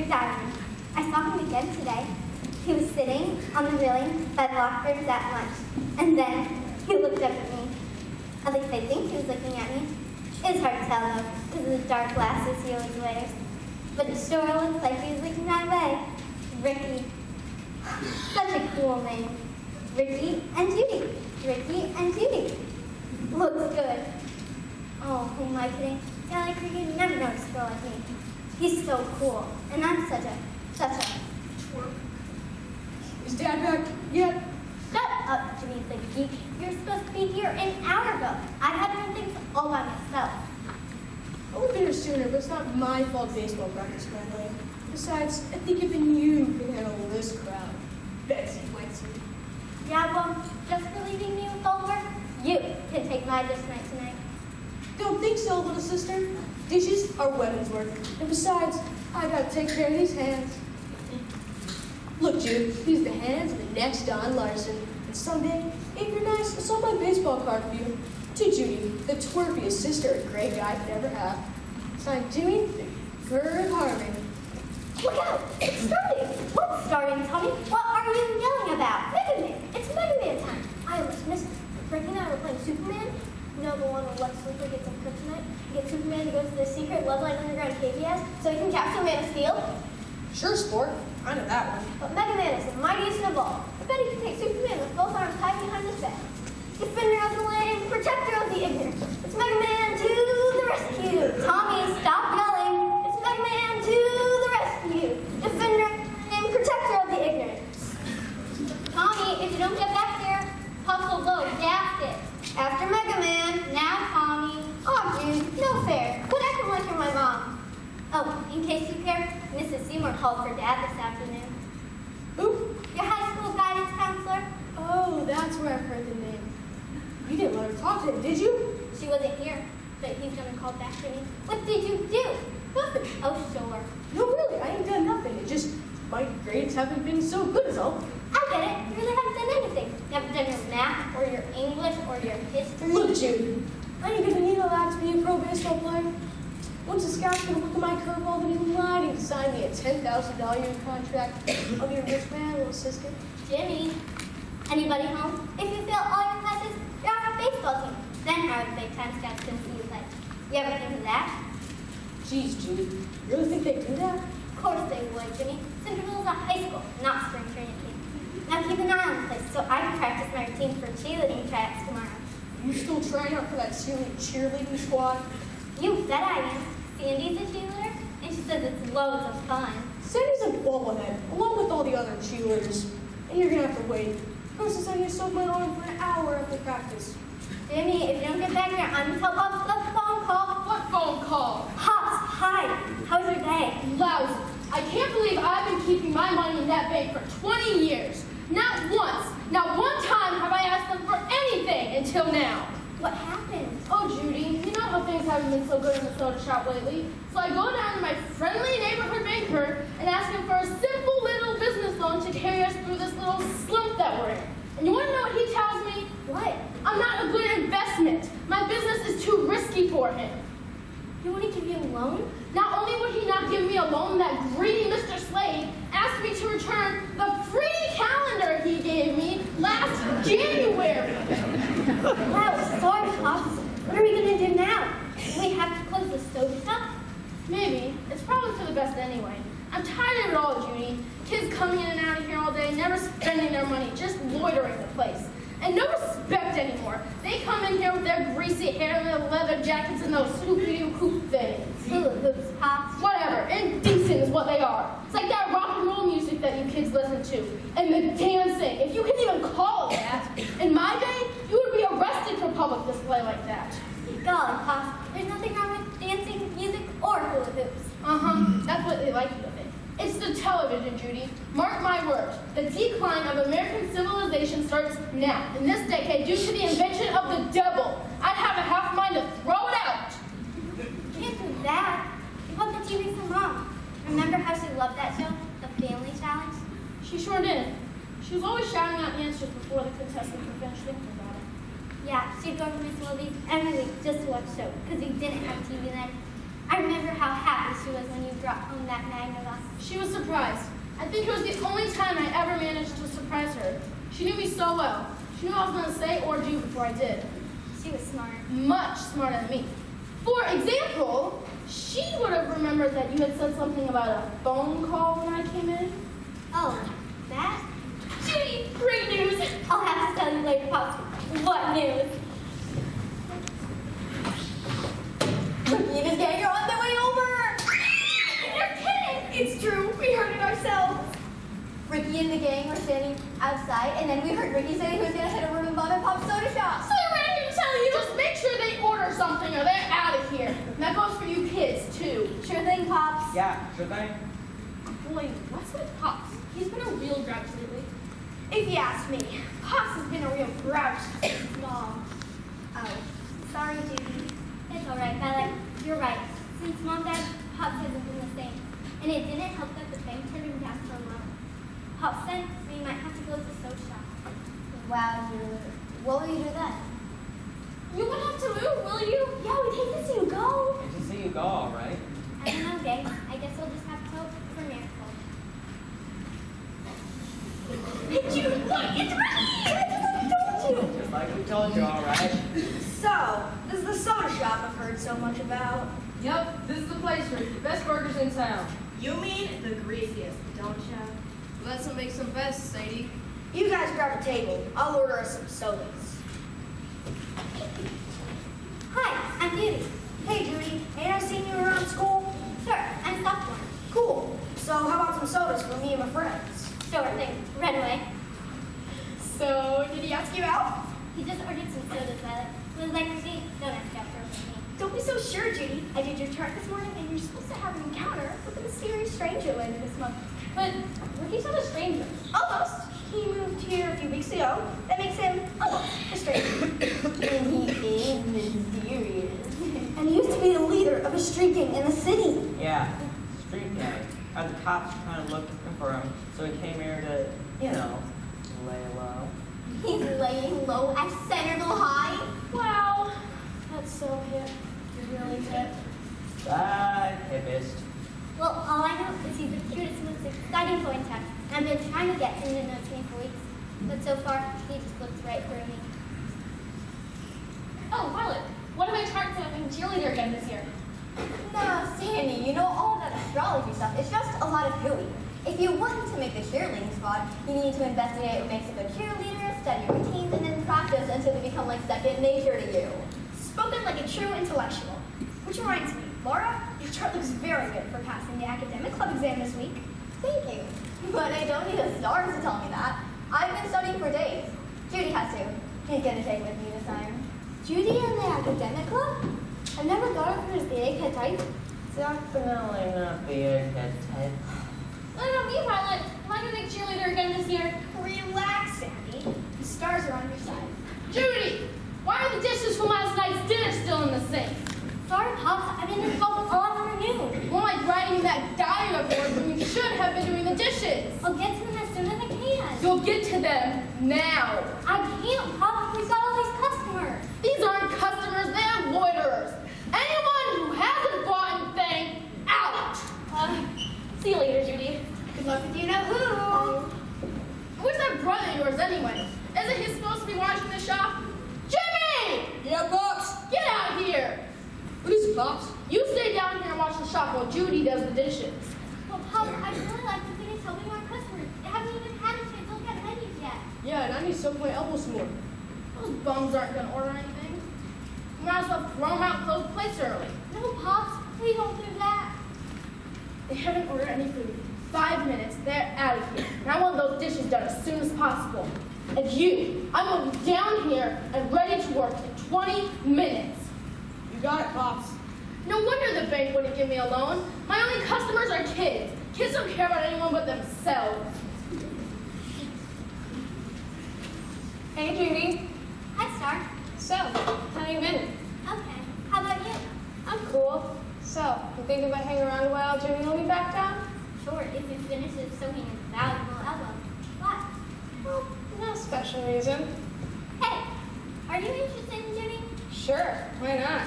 diamond. I saw him again today. He was sitting on the railing by the locker rooms at lunch, and then he looked up at me. At least I think he was looking at me. It's hard to tell though, because of the dark glasses he always wears. But it sure looks like he was looking my way. Ricky. Such a cool name. Ricky and Judy. Ricky and Judy. Looks good. Oh, who am I kidding? Yeah, like Ricky never noticed a girl like me. He's so cool, and I'm such a twerp. Is Dad back yet? Shut up, Jimmy the geek. You're supposed to be here an hour ago. I had done things all by myself. I would have been here sooner, but it's not my fault baseball practice ran late. Besides, I think even you can handle this crowd. Betsy Wetsy. Yeah, well, just for leaving me with all work, you can take my dish tonight. Don't think so, little sister. Dishes are women's work. And besides, I gotta take care of these hands. Look, Jude, these are the hands of the next Don Larson. And someday, if you're nice, I'll sell my baseball card for you. To Judy, the twerpiest sister a great guy could ever have. Signed, Jimmy, Bird Harmon. Look out! It's starting! What's starting, Tommy? What are you yelling about? Mega Man! It's Mega Man time! I almost missed it. Ricky and I were playing Superman. You know, the one where Lex Luthor gets some kryptonite? You get Superman to go to the secret Love Light Underground cave he has so he can capture Man of Steel? Sure, sport. I know that one. But Mega Man is the mightiest of all. I bet he can take Superman with both arms tied behind his back. Defender of the land, protector of the ignorant. It's Mega Man to the rescue. Tommy, stop yelling. It's Mega Man to the rescue. Defender and protector of the ignorant. Tommy, if you don't get back here, Puff will blow a gasket. After Mega Man, now Tommy. Oh, dude, no fair. Quit acting like you're my mom. Oh, in case you care, Mrs. Seymour called for Dad this afternoon. Who? Your high school guidance counselor. Oh, that's where I've heard the name. You didn't let her talk to him, did you? She wasn't here, but he's gonna call back to me. What did you do? Nothing. Oh, sure. No, really, I ain't done nothing. It just, my grades haven't been so good as all. I get it. You really haven't done anything. You haven't done your math or your English or your history. Look, Jude, I ain't gonna need all that to be a pro baseball player. Once a scout's gonna look at my curveball, then he's lying to sign me a $10,000 year contract. I'll be a rich man, little sister. Jimmy, anybody home? If you fail all your classes, you're off a baseball team. Then how are the big time scouts gonna see you play? You ever think of that? Jeez, Jude, you really think they do that? Of course they would, Jimmy. Centerville's a high school, not spring training team. Now keep an eye on the place so I can practice my routine for cheerleading tryouts tomorrow. You still trying out for that cheerleading squad? You bet I am. Sandy's a cheerleader, and she says it's loads of fun. Sandy's a bobblehead, along with all the other cheerleaders. And you're gonna have to wait. Versus I get soak my arm for an hour after practice. Jimmy, if you don't get back here, I'm gonna tell Pops about the phone call. What phone call? Pops, hi. How was your day? Lousy. I can't believe I've been keeping my money in that bank for 20 years. Not once, not one time have I asked them for anything until now. What happened? Oh, Judy, you know how things haven't been so good in the soda shop lately. So I go down to my friendly neighborhood banker and ask him for a simple little business loan to carry us through this little slump that we're in. And you want to know what he tells me? What? I'm not a good investment. My business is too risky for him. You want to give you a loan? Not only would he not give me a loan, that greedy Mr. Slade asked me to return the free calendar he gave me last January. Wow, sorry, Pops. What are we gonna do now? Do we have to close the soda shop? Maybe. It's probably for the best anyway. I'm tired of it all, Judy. Kids coming in and out of here all day, never spending their money, just loitering the place. And no respect anymore. They come in here with their greasy hair and their leather jackets and those hoopy-doo-hoop things. Hula hoops, Pops. Whatever. Indecent is what they are. It's like that rock and roll music that you kids listen to. And the dancing, if you can even call it that. In my day, you would be arrested for public display like that. Golly, Pops. There's nothing wrong with dancing, music, or hula hoops. That's what they like you to think. It's the television, Judy. Mark my words. The decline of American civilization starts now, in this decade, due to the invention of the devil. I'd have a half mind to throw it out. You can't do that. You bought the TV for Mom. Remember how she loved that show, The Family Challenge? She sure did. She was always shouting out answers before the contestants would finish thinking about it. Yeah, she'd go to Miss Willoughby's every week just to watch the show, because we didn't have TV then. I remember how happy she was when you brought home that Magnavox. She was surprised. I think it was the only time I ever managed to surprise her. She knew me so well. She knew what I was going to say or do before I did. She was smart. Much smarter than me. For example, she would have remembered that you had said something about a phone call when I came in. Oh, that? Judy, great news! I'll have to tell you later, Pops. What news? Ricky and his gang are on their way over! You're kidding! It's true, we heard it ourselves. Ricky and the gang were standing outside, and then we heard Ricky say he was gonna hit a room and mom and pop soda shop. So I ran here to tell you, just make sure they order something or they're out of here. And that goes for you kids, too. Sure thing, Pops. Yeah, sure thing. Boy, what's with Pops? He's been a real grouch lately. If you ask me, Pops has been a real grouch. Mom. Oh, sorry, Judy. It's all right, Violet. You're right. Since Mom died, Pops hasn't been the same. And it didn't help that the bank turned him down so low. Pop said we might have to go to the soda shop. Wow, Julie. What will you do then? You won't have to move, will you? Yeah, we take this to go. Good to see you go, all right? I don't know, gang. I guess we'll just have to hope for miracles. Hey, Jude, look, it's Ricky! I told you. Just like we told you, all right? So, this is the soda shop I've heard so much about. Yep, this is the place for the best burgers in town. You mean the greasiest, don't ya? Let's make some best, Sadie. You guys grab a table. I'll order us some sodas. Hi, I'm Judy. Hey, Judy, ain't I seen you around school? Sure, I'm sophomore. Cool. So how about some sodas for me and my friends? Sure thing. Right away. So, did he ask you out? He just ordered some sodas, Violet. It was like, see, don't ask out for me. Don't be so sure, Judy. I did your chart this morning, and you're supposed to have an encounter with a mysterious stranger later this month. But Ricky's not a stranger. Almost. He moved here a few weeks ago. That makes him almost a stranger. And he is mysterious. And he used to be the leader of a street gang in the city. Yeah, street gang. The cops were trying to look for him, so he came here to, you know, lay low. He's laying low at Centerville High. Wow, that's so hip. Really hip. Hippest. Well, all I know is he's the cutest, most exciting boy in town. And I've been trying to get him to notice me for weeks. But so far, he just looks right through me. Oh, Violet, what if I start having cheerleader again this year? No, Sandy, you know all that astrology stuff. It's just a lot of hooey. If you want to make the cheerleading squad, you need to investigate what makes a good cheerleader, study routines, and then practice until they become like second nature to you. Spoken like a true intellectual. Which reminds me, Laura, your chart looks very good for passing the academic club exam this week. Thank you. But I don't need a star to tell me that. I've been studying for days. Judy has to. She's gonna take with me this time. Judy in the academic club? I've never gone for his the egghead type. Definitely not the egghead type. What about me, Violet? Am I going to make cheerleader again this year? Relax, Sandy. The stars are on your side. Judy, why are the dishes from last night's dinner still in the sink? Sorry, Pops. I've been involved all afternoon. More like writing that diary of yours when you should have been doing the dishes. I'll get to them as soon as I can. You'll get to them now. I can't, Pops. We've got all these customers. These aren't customers, they're loiterers. Anyone who hasn't bought anything, out. See you later, Judy. Good luck with you know who. Where's that brother of yours anyway? Isn't he supposed to be watching the shop? Jimmy! Yeah, Pops? Get out here! What is it, Pops? You stay down here and watch the shop while Judy does the dishes. Well, Pops, I'd really like to finish helping our customers. They haven't even had a chance to look at menus yet. Yeah, and I need to soak my elbows some more. Those bums aren't gonna order anything. You might as well throw them out and close the place early. No, Pops. Please don't do that. They haven't ordered any food. 5 minutes, they're out of here. And I want those dishes done as soon as possible. And you, I want you down here and ready to work in 20 minutes. You got it, Pops. No wonder the bank wouldn't give me a loan. My only customers are kids. Kids don't care about anyone but themselves. Hey, Judy. Hi, Star. So, how you been? Okay. How about you? I'm cool. So, you think if I hang around a while, Jimmy will be back down? Sure, if you finish it soaking his valuable elbow. What? Well, no special reason. Hey, are you interested in Judy? Sure, why not?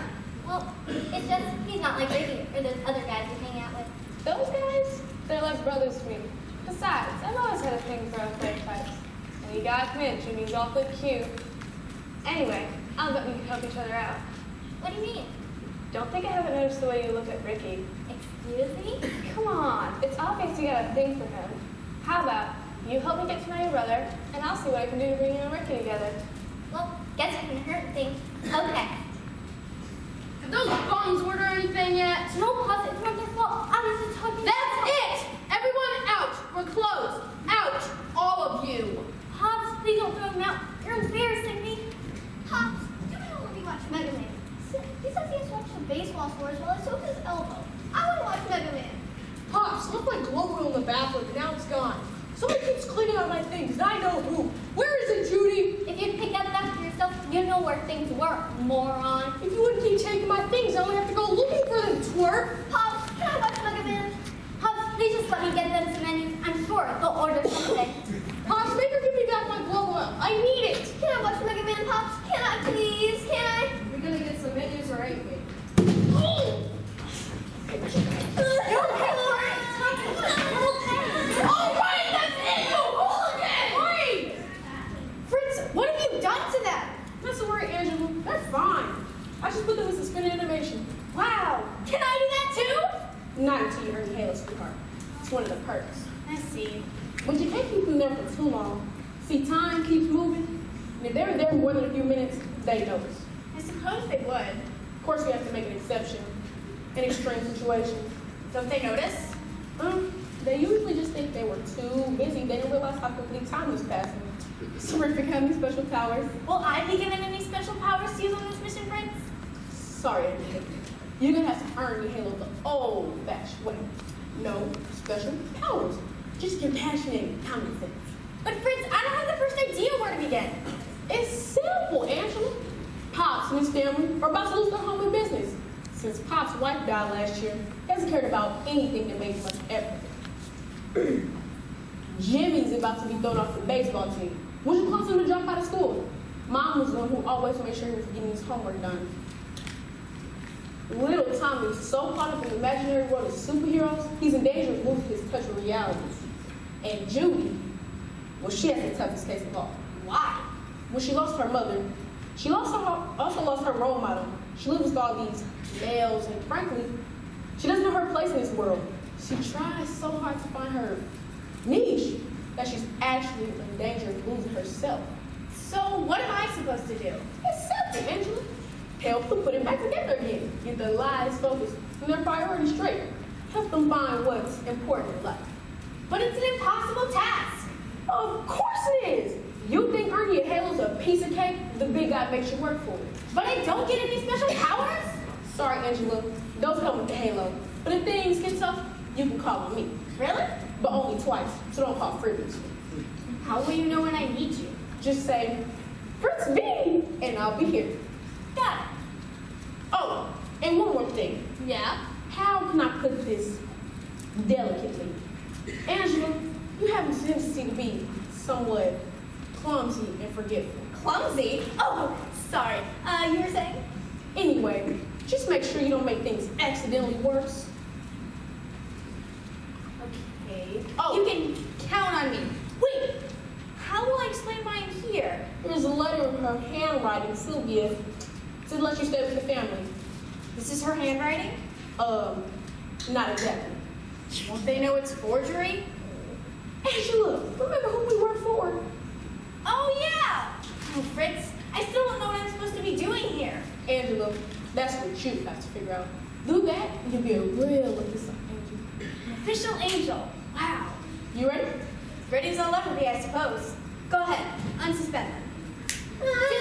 Well, it's just he's not like Ricky or those other guys you hang out with. Those guys, they're like brothers to me. Besides, I've always had a thing for athletic types. And you gotta admit, Jimmy's awfully cute. Anyway, I'll bet we can help each other out. What do you mean? Don't think I haven't noticed the way you look at Ricky. Excuse me? Come on, it's obvious you got a thing for him. How about you help me get to know your brother, and I'll see what I can do to bring you and Ricky together. Well, guess it can hurt things. Okay. Have those bums order anything yet? No, Pops, it's not their fault. I was just talking. That's it! Everyone out! We're closed! Out! All of you! Pops, please don't throw him out. You're embarrassing me. Pops, you don't let me watch Mega Man. He says he has to watch the baseball scores while I soak his elbow. I want to watch Mega Man. Pops, left my glow wheel in the bathroom, and now it's gone. Somebody keeps cleaning out my things, and I know who. Where is it, Judy? If you'd pick that up for yourself, you'd know where things were, moron. If you wouldn't keep taking my things, I would have to go looking for them, twerp. Pops, can I watch Mega Man? Pops, please just let me get them some menus. I'm sure they'll order something. Pops, make her give me back my glow wheel. I need it. Can I watch Mega Man, Pops? Can I, please? Can I? We're gonna get some menus or ain't we? All right, that's it, you hooligan! Fritz, what have you done to them? That's the word, Angela. They're fine. I just put them in suspended animation. Wow. Can I do that too? Not until you earn the Halo sweetheart. It's one of the perks. I see. But you can't keep them there for too long. See, time keeps moving, and if they're there more than a few minutes, they notice. I suppose they would. Of course, we have to make an exception in extreme situations. Don't they notice? They usually just think they were too busy. They didn't realize how quickly time was passing. Sorry for having special powers. Will I be given any special powers to use on this mission, Fritz? Sorry, Anita. You're gonna have to earn your Halo the old-fashioned way. No special powers. Just compassionate and common sense. But Fritz, I don't have the first idea where to begin. It's simple, Angela. Pops and his family are about to lose their home and business. Since Pop's wife died last year, he hasn't cared about anything that made much effort. Jimmy's about to be thrown off the baseball team, which will cause him to drop out of school. Mom was the one who always made sure he was getting his homework done. Little Tommy's so caught up in the imaginary world of superheroes, he's in danger of losing his touch with reality. And Judy, well, she has the toughest case of all. Why? When she lost her mother, she also lost her role model. She lives with all these males, and frankly, she doesn't know her place in this world. She tries so hard to find her niche that she's actually in danger of losing herself. So what am I supposed to do? It's simple, Angela. Help them put it back together again. Get their lives focused and their priorities straight. Help them find what's important in life. But it's an impossible task. Of course it is. You think earning a Halo's a piece of cake? The big guy makes you work for it. But I don't get any special powers? Sorry, Angela. Those come with the Halo. But if things get tough, you can call on me. Really? But only twice, so don't call frivolously. How will you know when I need you? Just say, Fritz B, and I'll be here. Got it. Oh, and one more thing. Yeah? How can I put this delicately? Angela, you have a tendency to be somewhat clumsy and forgetful. Clumsy? Oh, sorry. You were saying? Anyway, just make sure you don't make things accidentally worse. Okay. Oh. You can count on me. Wait, how will I explain why I'm here? There's a letter in her handwriting, Sylvia, to let you stay with the family. This is her handwriting? Not exactly. Won't they know it's forgery? Angela, remember who we work for? Oh, yeah! Oh, Fritz, I still don't know what I'm supposed to be doing here. Angela, that's what you have to figure out. Do that, and you'll be a real lucky son, Angel. An official angel. Wow. You ready? Ready as I'll ever be, I suppose. Go ahead, unsuspend them. Everyone,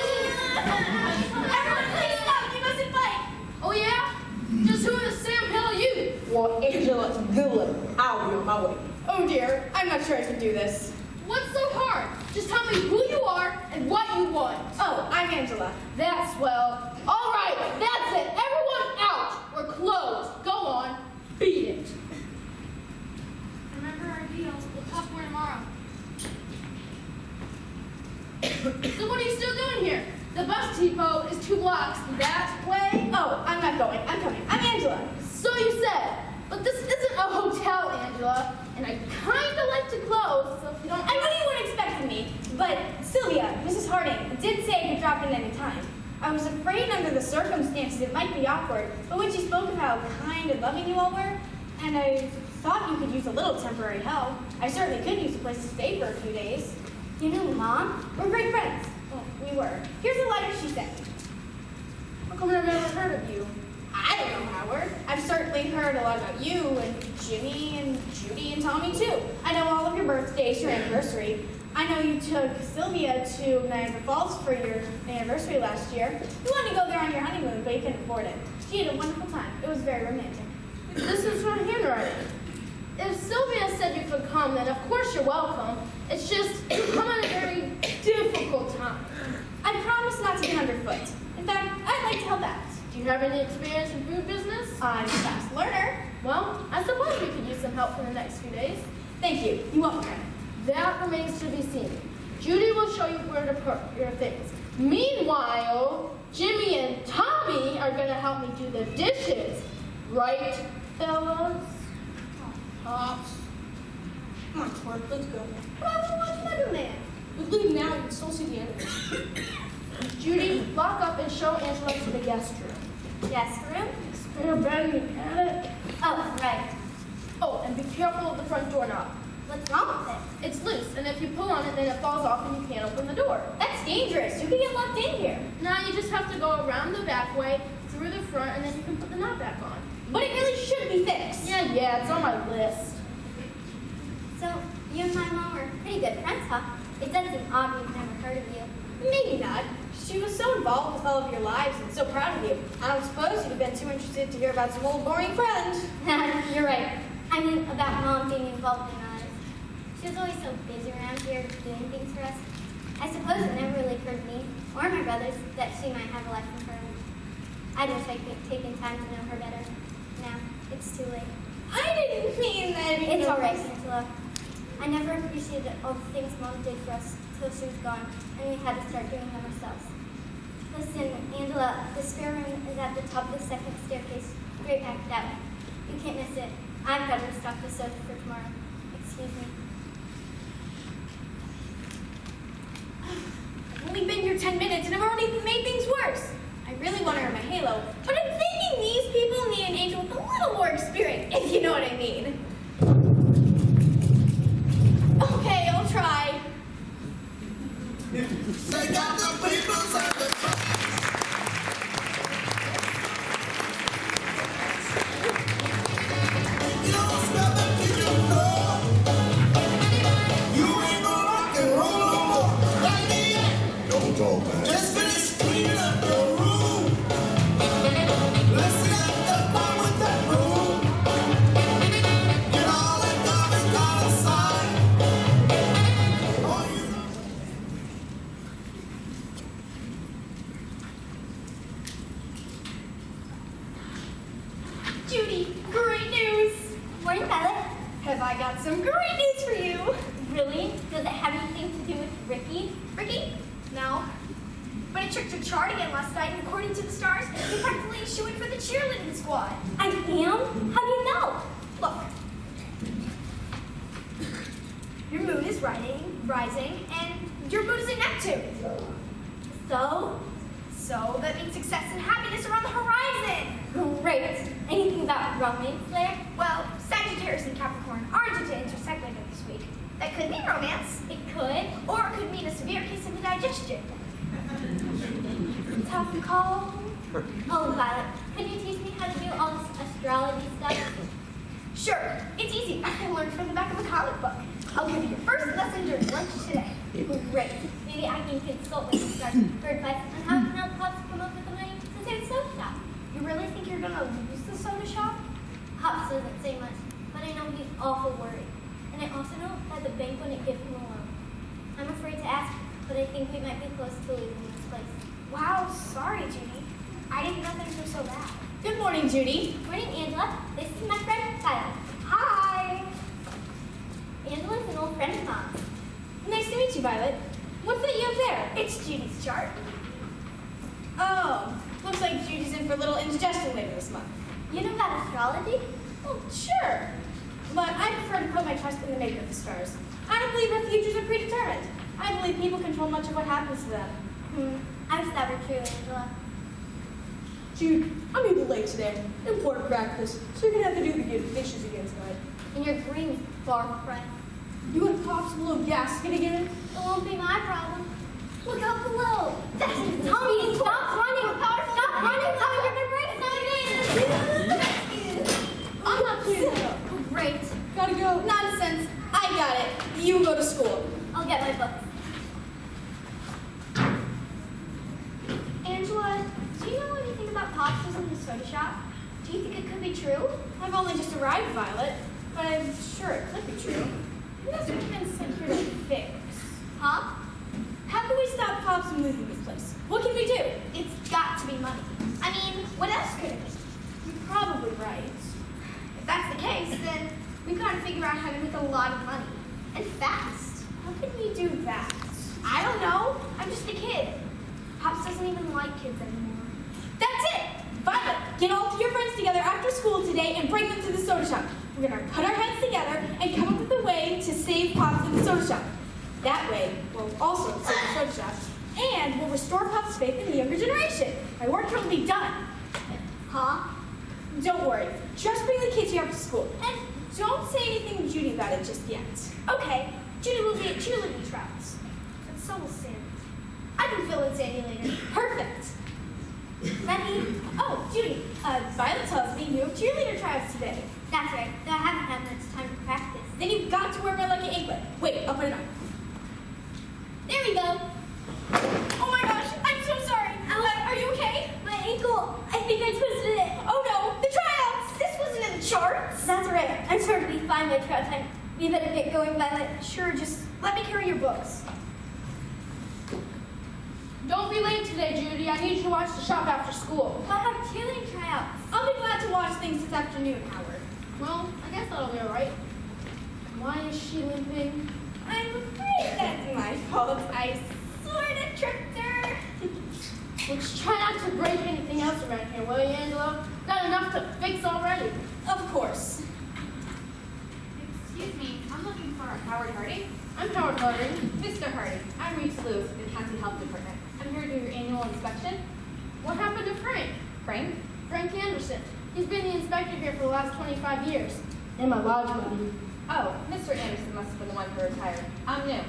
please stop! You mustn't fight! Oh yeah? Just who in the Sam Hill are you? Well, Angela, good luck. I'll be on my way. Oh dear, I'm not sure I can do this. What's so hard? Just tell me who you are and what you want. Oh, I'm Angela. That's swell. All right, that's it. Everyone out. We're closed. Go on. Beat it. Remember our deal. We'll talk more tomorrow. So what are you still doing here? The bus depot is too blocks that way. Oh, I'm not going. I'm coming. I'm Angela. So you said. But this isn't a hotel, Angela. And I kind of like to close, so if you don't... I knew you weren't expecting me, but Sylvia, Mrs. Harding, did say I could drop in any time. I was afraid under the circumstances it might be awkward, but when she spoke of how kind and loving you all were, and I thought you could use a little temporary help, I certainly could use a place to stay for a few days. You know Mom? We're great friends. Well, we were. Here's a letter she sent me. How come I've never heard of you? I don't know, Howard. I've certainly heard a lot about you and Jimmy and Judy and Tommy, too. I know all of your birthdays, your anniversary. I know you took Sylvia to Niagara Falls for your anniversary last year. You wanted to go there on your honeymoon, but you couldn't afford it. She had a wonderful time. It was very romantic. This is her handwriting. If Sylvia said you could come, then of course you're welcome. It's just, you come at a very difficult time. I promise not to get underfoot. In fact, I'd like to help out. Do you have any experience in food business? I'm a fast learner. Well, I suppose we could use some help for the next few days. Thank you. You won't regret it. That remains to be seen. Judy will show you where to put your things. Meanwhile, Jimmy and Tommy are going to help me do the dishes. Right, fellas? Pops. Come on, Twerp, let's go. But I want to watch Mega Man. We leave now, you can still see the end of it. Judy, lock up and show Angela to the guest room. Guest room? Spare bed in the attic. Oh, right. Oh, and be careful of the front doorknob. What's wrong with it? It's loose, and if you pull on it, then it falls off and you can't open the door. That's dangerous. You could get locked in here. Now you just have to go around the back way, through the front, and then you can put the knob back on. But it really should be fixed. Yeah, it's on my list. So, you and my mom are pretty good friends, huh? It does seem odd we've never heard of you. Maybe not. She was so involved with all of your lives and so proud of you. I don't suppose you'd have been too interested to hear about some old boring friend. You're right. I mean, about Mom being involved in ours. She was always so busy around here doing things for us. I suppose it never really occurred to me, or my brothers, that she might have a life of her own. I wish I could have taken time to know her better. Now, it's too late. I didn't mean that. It's all right, Angela. I never appreciated all the things Mom did for us till she was gone, and we had to start doing them ourselves. Listen, Angela, the spare room is at the top of the second staircase, right back that way. You can't miss it. I've got to restock the soda for tomorrow. Excuse me. I've only been here 10 minutes and I've already made things worse. I really want to earn my halo, but I'm thinking these people need an angel with a little more experience, if you know what I mean. Okay, I'll try. They got the papers and the you don't smell that till you know. You ain't gonna rock and roll no more. Like the end. Don't talk, man. Just finish cleaning up your room. Let's see that done with that room. Get all that garbage out aside. Oh, you know. Judy, great news. Morning, Violet. Have I got some great news for you? Really? Does it have anything to do with Ricky? Ricky? No. But I tricked your chart again last night, and according to the stars, you're practically shooing for the cheerleading squad. I am? How do you know? Look. Your moon is rising, and your moon is in Neptune. So? So that means success and happiness are on the horizon. Great. Anything about romance there? Well, Sagittarius and Capricorn aren't due to intersect later this week. That could mean romance, It could. or it could mean a severe case of indigestion. Tough call. Oh, Violet, could you teach me how to do all this astrology stuff? Sure, it's easy. I learned from the back of a comic book. I'll give you your first lesson during lunch today. Great. Maybe I can consult with the stars for advice on how can help Pops come up with the money to save soap shop. You really think you're gonna lose the soda shop? Pops doesn't say much, but I know he's awful worried. And I also know that the bank wouldn't give him a loan. I'm afraid to ask, but I think we might be close to leaving this place. Wow, sorry, Judy. I didn't know things were so bad. Good morning, Judy. Morning, Angela. This is my friend, Violet. Hi. Angela's an old friend of Mom's. Nice to meet you, Violet. What's that you have there? It's Judy's chart. Oh, looks like Judy's in for a little indigestion later this month. You know about astrology? Well, sure. But I prefer to put my trust in the maker of the stars. I don't believe our futures are predetermined. I believe people control much of what happens to them. I wish that were true, Angela. Jude, I'm even late today. Important practice, so you're gonna have to do the dishes again tonight. And your dreams, bar friend. You and Pop's a little gasket again? It won't be my problem. Look out below. That's Tommy, stop running. Stop running. Tommy, you're gonna break something. I'm not cleaning that up. Great. Gotta go. Nonsense. I got it. You go to school. I'll get my books. Angela, do you know anything about Pops in the soda shop? Do you think it could be true? I've only just arrived, Violet, but I'm sure it could be true. Who has been sent here to fix? Huh? How can we stop Pops from losing this place? What can we do? It's got to be money. I mean, what else could it be? You're probably right. If that's the case, then we've got to figure out how to make a lot of money. And fast. How can we do that? I don't know. I'm just a kid. Pops doesn't even like kids anymore. That's it! Violet, get all of your friends together after school today and bring them to the soda shop. We're going to put our heads together and come up with a way to save Pops in the soda shop. That way, we'll also save the soda shop, and we'll restore Pop's faith in the younger generation. My work here will be done. Huh? Don't worry. Just bring the kids here after school. And don't say anything to Judy about it just yet. Okay. Judy will be at cheerleading tryouts. And so will Sandy. I can fill in Sandy later. Perfect. Ready? Oh, Judy, Violet tells me you have cheerleader tryouts today. That's right. Though I haven't had much time to practice. Then you've got to wear my lucky anklet. Wait, I'll put it on. There we go. Oh my gosh, I'm so sorry. Are you okay? My ankle. I think I twisted it. Oh no, the tryouts! This wasn't in the charts. That's all right. I'm sure it'll be fine by trout time. We better get going, Violet. Sure, just let me carry your books. Don't be late today, Judy. I need you to watch the shop after school. We'll have cheerleading tryouts. I'll be glad to watch things this afternoon, Howard. Well, I guess that'll be all right. Why is she limping? I'm afraid that's my fault. I sort of tripped her. Let's try not to break anything else around here, will you, Angela? Got enough to fix already. Of course. Excuse me, I'm looking for Howard Harding. I'm Howard Harding. Mr. Harding, I'm Reese Lewis of the County Health Department. I'm here to do your annual inspection. What happened to Frank? Frank? Frank Anderson. He's been the inspector here for the last 25 years. And my lodge buddy. Oh, Mr. Anderson must have been the one who retired. I'm new.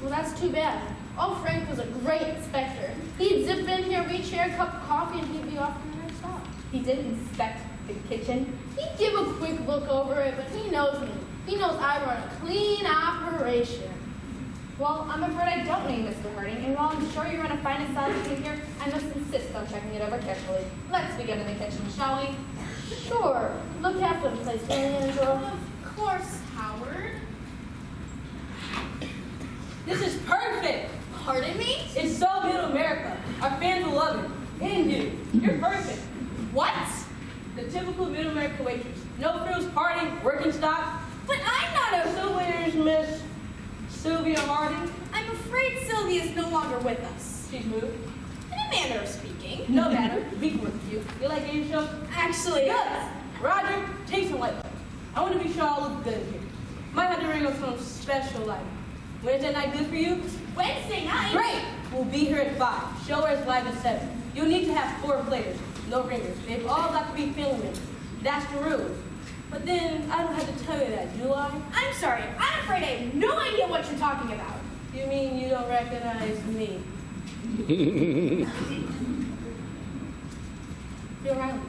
Well, that's too bad. Oh, Frank was a great inspector. He'd zip in here, reach here, a cup of coffee, and he'd be off to the next stop. He did inspect the kitchen. He'd give a quick look over it, but he knows me. He knows I run a clean operation. Well, I'm afraid I don't know you, Mr. Harding, and while I'm sure you run a fine and solid team here, I must insist on checking it over carefully. Let's begin in the kitchen, shall we? Sure. Look after the place, will you, Angela? Of course, Howard. This is perfect. Pardon me? It's so good, America. Our fans will love it. And you. You're perfect. What? The typical middle America waitress. No frills, party, working stock. But I'm not a... So where's Miss Sylvia Harding? I'm afraid Sylvia's no longer with us. She's moved. In a manner of speaking. No matter. We can work with you. You like game show? Actually, Good. Roger, take some light bulbs. I want to be sure all look good here. Might have to ring up some special lighting. Wednesday night good for you? Wednesday night. Great! We'll be here at 5. Show is live at 7. You'll need to have 4 players, no ringers. They've all got to be filming. That's the rule. But then, I don't have to tell you that, do I? I'm sorry. I'm afraid I have no idea what you're talking about. You mean you don't recognize me? Bill Riley.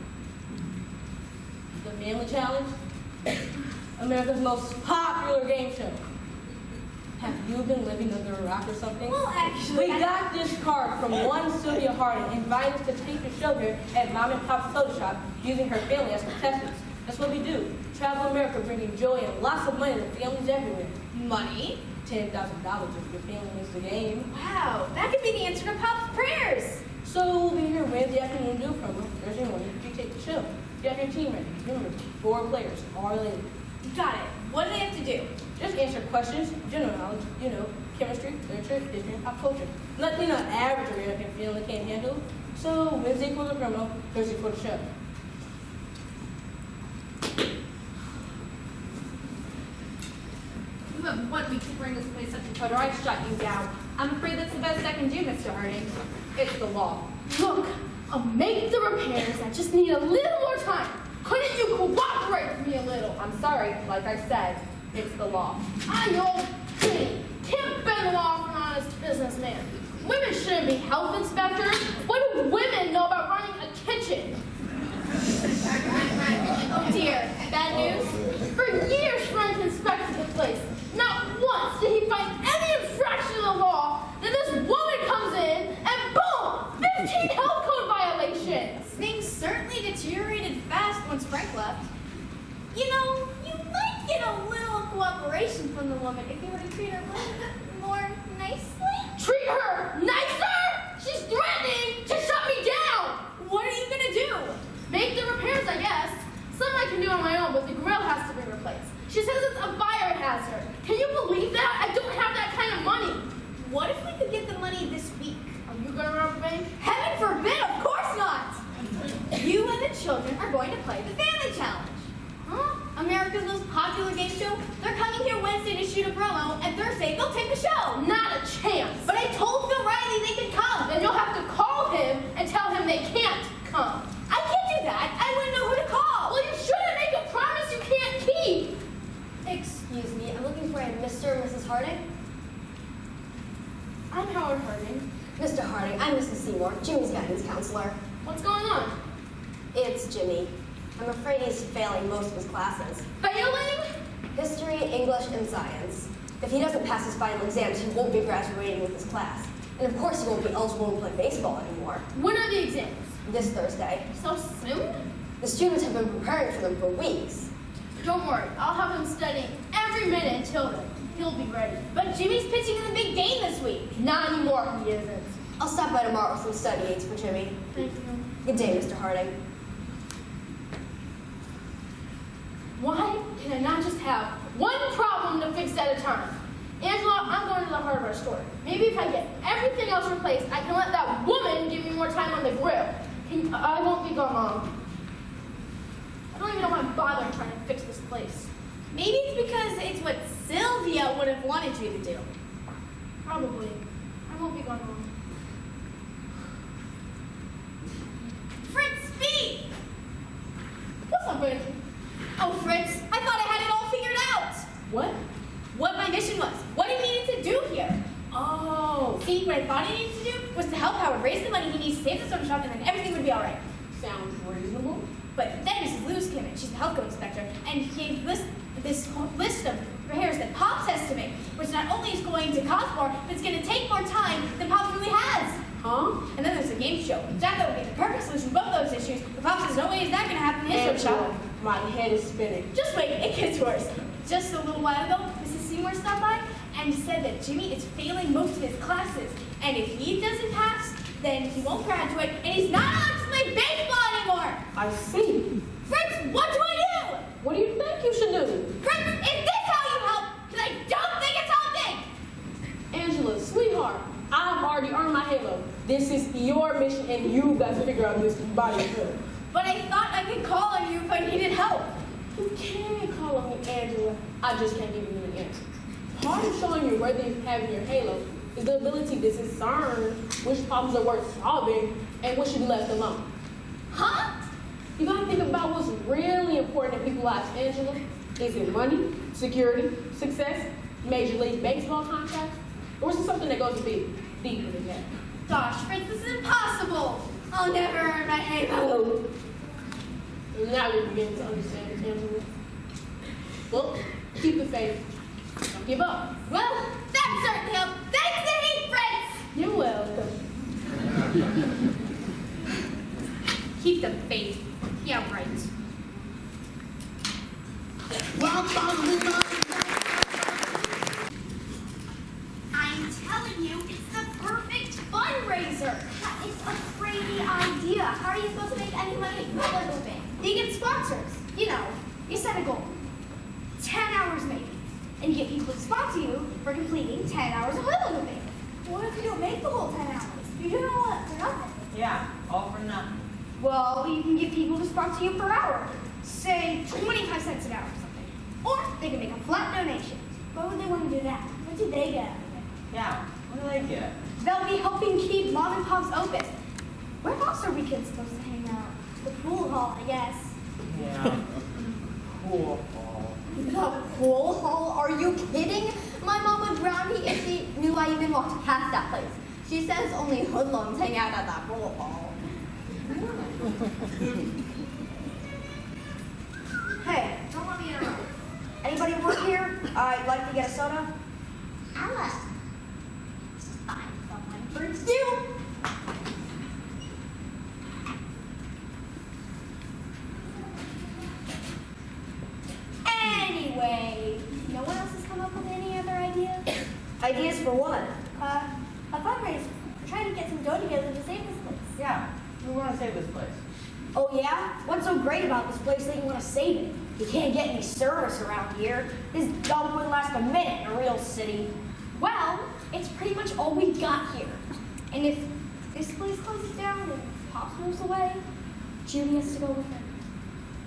The Manly Challenge? America's most popular game show. Have you been living under a rock or something? Well, actually, We got this card from one Sylvia Harding inviting us to take the show here at Mom and Pop's Soda Shop using her family as contestants. That's what we do. Travel America, bringing joy and lots of money to families everywhere. Money? $10,000 if your family wins the game. Wow, that could be the answer to Pop's prayers. So we'll be here Wednesday afternoon to do a promo. Thursday morning, you take the show. You have your team ready. Remember, 4 players, all related. Got it. What do they have to do? Just answer questions, general knowledge, chemistry, literature, history, and pop culture. Nothing an average American family can't handle. So Wednesday for the criminal, Thursday for the chef. You have 1 week to bring this place up to code or I shut you down. I'm afraid that's the best I can do, Mr. Harding. It's the law. Look, I'll make the repairs. I just need a little more time. Couldn't you cooperate with me a little? I'm sorry, like I said, it's the law. I know Jenny can't bend the law for an honest businessman. Women shouldn't be health inspectors. What do women know about running a kitchen? Oh dear, bad news? For years, Frank inspected the place. Not once did he find any infraction of the law. Then this woman comes in and boom, 15 health code violations. Things certainly deteriorated fast once Frank left. You know, you might get a little cooperation from the woman if you were to treat her a little bit more nicely. Treat her nicer? She's threatening to shut me down. What are you gonna do? Make the repairs, I guess. Some I can do on my own, but the grill has to be replaced. She says it's a fire hazard. Can you believe that? I don't have that kind of money. What if we could get the money this week? Are you gonna rob a bank? Heaven forbid, of course not! You and the children are going to play the Family Challenge. Huh? America's most popular game show. They're coming here Wednesday to shoot a promo, and Thursday they'll take the show. Not a chance. But I told Phil Riley they could come. Then you'll have to call him and tell him they can't come. I can't do that. I wouldn't know who to call. Well, you shouldn't make a promise you can't keep. Excuse me, I'm looking for a Mr. or Mrs. Harding. I'm Howard Harding. Mr. Harding, I'm Mrs. Seymour, Jimmy's guidance counselor. What's going on? It's Jimmy. I'm afraid he's failing most of his classes. Failing? History, English, and science. If he doesn't pass his final exams, he won't be graduating with his class. And of course he won't be eligible to play baseball anymore. When are the exams? This Thursday. So soon? The students have been preparing for them for weeks. Don't worry, I'll have him studying every minute until then. He'll be ready. But Jimmy's pitching in the big game this week. Not anymore, he isn't. I'll stop by tomorrow with some study aids for Jimmy. Thank you. Good day, Mr. Harding. Why can I not just have one problem to fix at a time? Angela, I'm going to the heart of our story. Maybe if I get everything else replaced, I can let that woman give me more time on the grill. I won't be gone long. I don't even know why I'm bothering trying to fix this place. Maybe it's because it's what Sylvia would have wanted you to do. Probably. I won't be gone long. Fritz, speak! What's up, Randy? Oh, Fritz, I thought I had it all figured out. What? What my mission was, what he needed to do here. Oh, See, what I thought he needed to do was to help Howard raise the money he needs to save the soda shop, and then everything would be all right. sounds reasonable. But then Mrs. Lewis came in, she's the health code inspector, and he gave this whole list of repairs that Pops has to make, which not only is going to cost more, but it's going to take more time than Pops really has. Huh? And then there's a game show. That would be the perfect solution to both those issues, but Pops says no way is that going to happen in his soda shop. My head is spinning. Just wait, it gets worse. Just a little while ago, Mrs. Seymour stopped by and said that Jimmy is failing most of his classes, and if he doesn't pass, then he won't graduate, and he's not allowed to play baseball anymore. I see. Fritz, what do I do? What do you think you should do? Fritz, is this how you help? Because I don't think it's helping. Angela, sweetheart, I've already earned my halo. This is your mission and you got to figure out this by yourself. But I thought I could call on you if I needed help. You can call on me, Angela. I just can't give you an answer. Part of showing you whether you have your halo is the ability to discern which problems are worth solving and which should be left alone. Huh? You gotta think about what's really important in people's lives, Angela. Is it money, security, success, Major League Baseball contracts? Or is it something that goes a bit deeper than that? Gosh, Fritz, this is impossible. I'll never earn my halo. Now you're beginning to understand, Angela. Well, keep the faith. Don't give up. Well, that certainly helped. Thanks to heat, Fritz. You're welcome. Keep the faith. Yeah, right. I'm telling you, it's the perfect fundraiser. It's a crazy idea. How are you supposed to make any money for moving? You get sponsors. You know, you set a goal. 10 hours maybe. And you get people to sponsor you for completing 10 hours of hula moving. What if you don't make the whole 10 hours? You do all that for nothing. Yeah, all for nothing. Well, you can give people to sponsor you per hour. Say 25 cents an hour or something. Or they can make a flat donation. Why would they want to do that? What do they get out of it? Yeah, what do they get? They'll be helping keep mom and pop's open. Where else are we kids supposed to hang out? The pool hall, I guess. Yeah. Cool. The pool hall? Are you kidding? My mom would ground me if she knew I even walked past that place. She says only hoodlums hang out at that pool hall. Hey, don't let me interrupt. Anybody work here? I'd like to get a soda. Alice, find someone for you. Anyway, no one else has come up with any other ideas? Ideas for what? A fundraiser. We're trying to get some dough together to save this place. Yeah, we want to save this place. Oh yeah? What's so great about this place that you want to save it? You can't get any service around here. This dog wouldn't last a minute in a real city. Well, it's pretty much all we got here. And if this place closes down and Pops moves away, Judy has to go with him.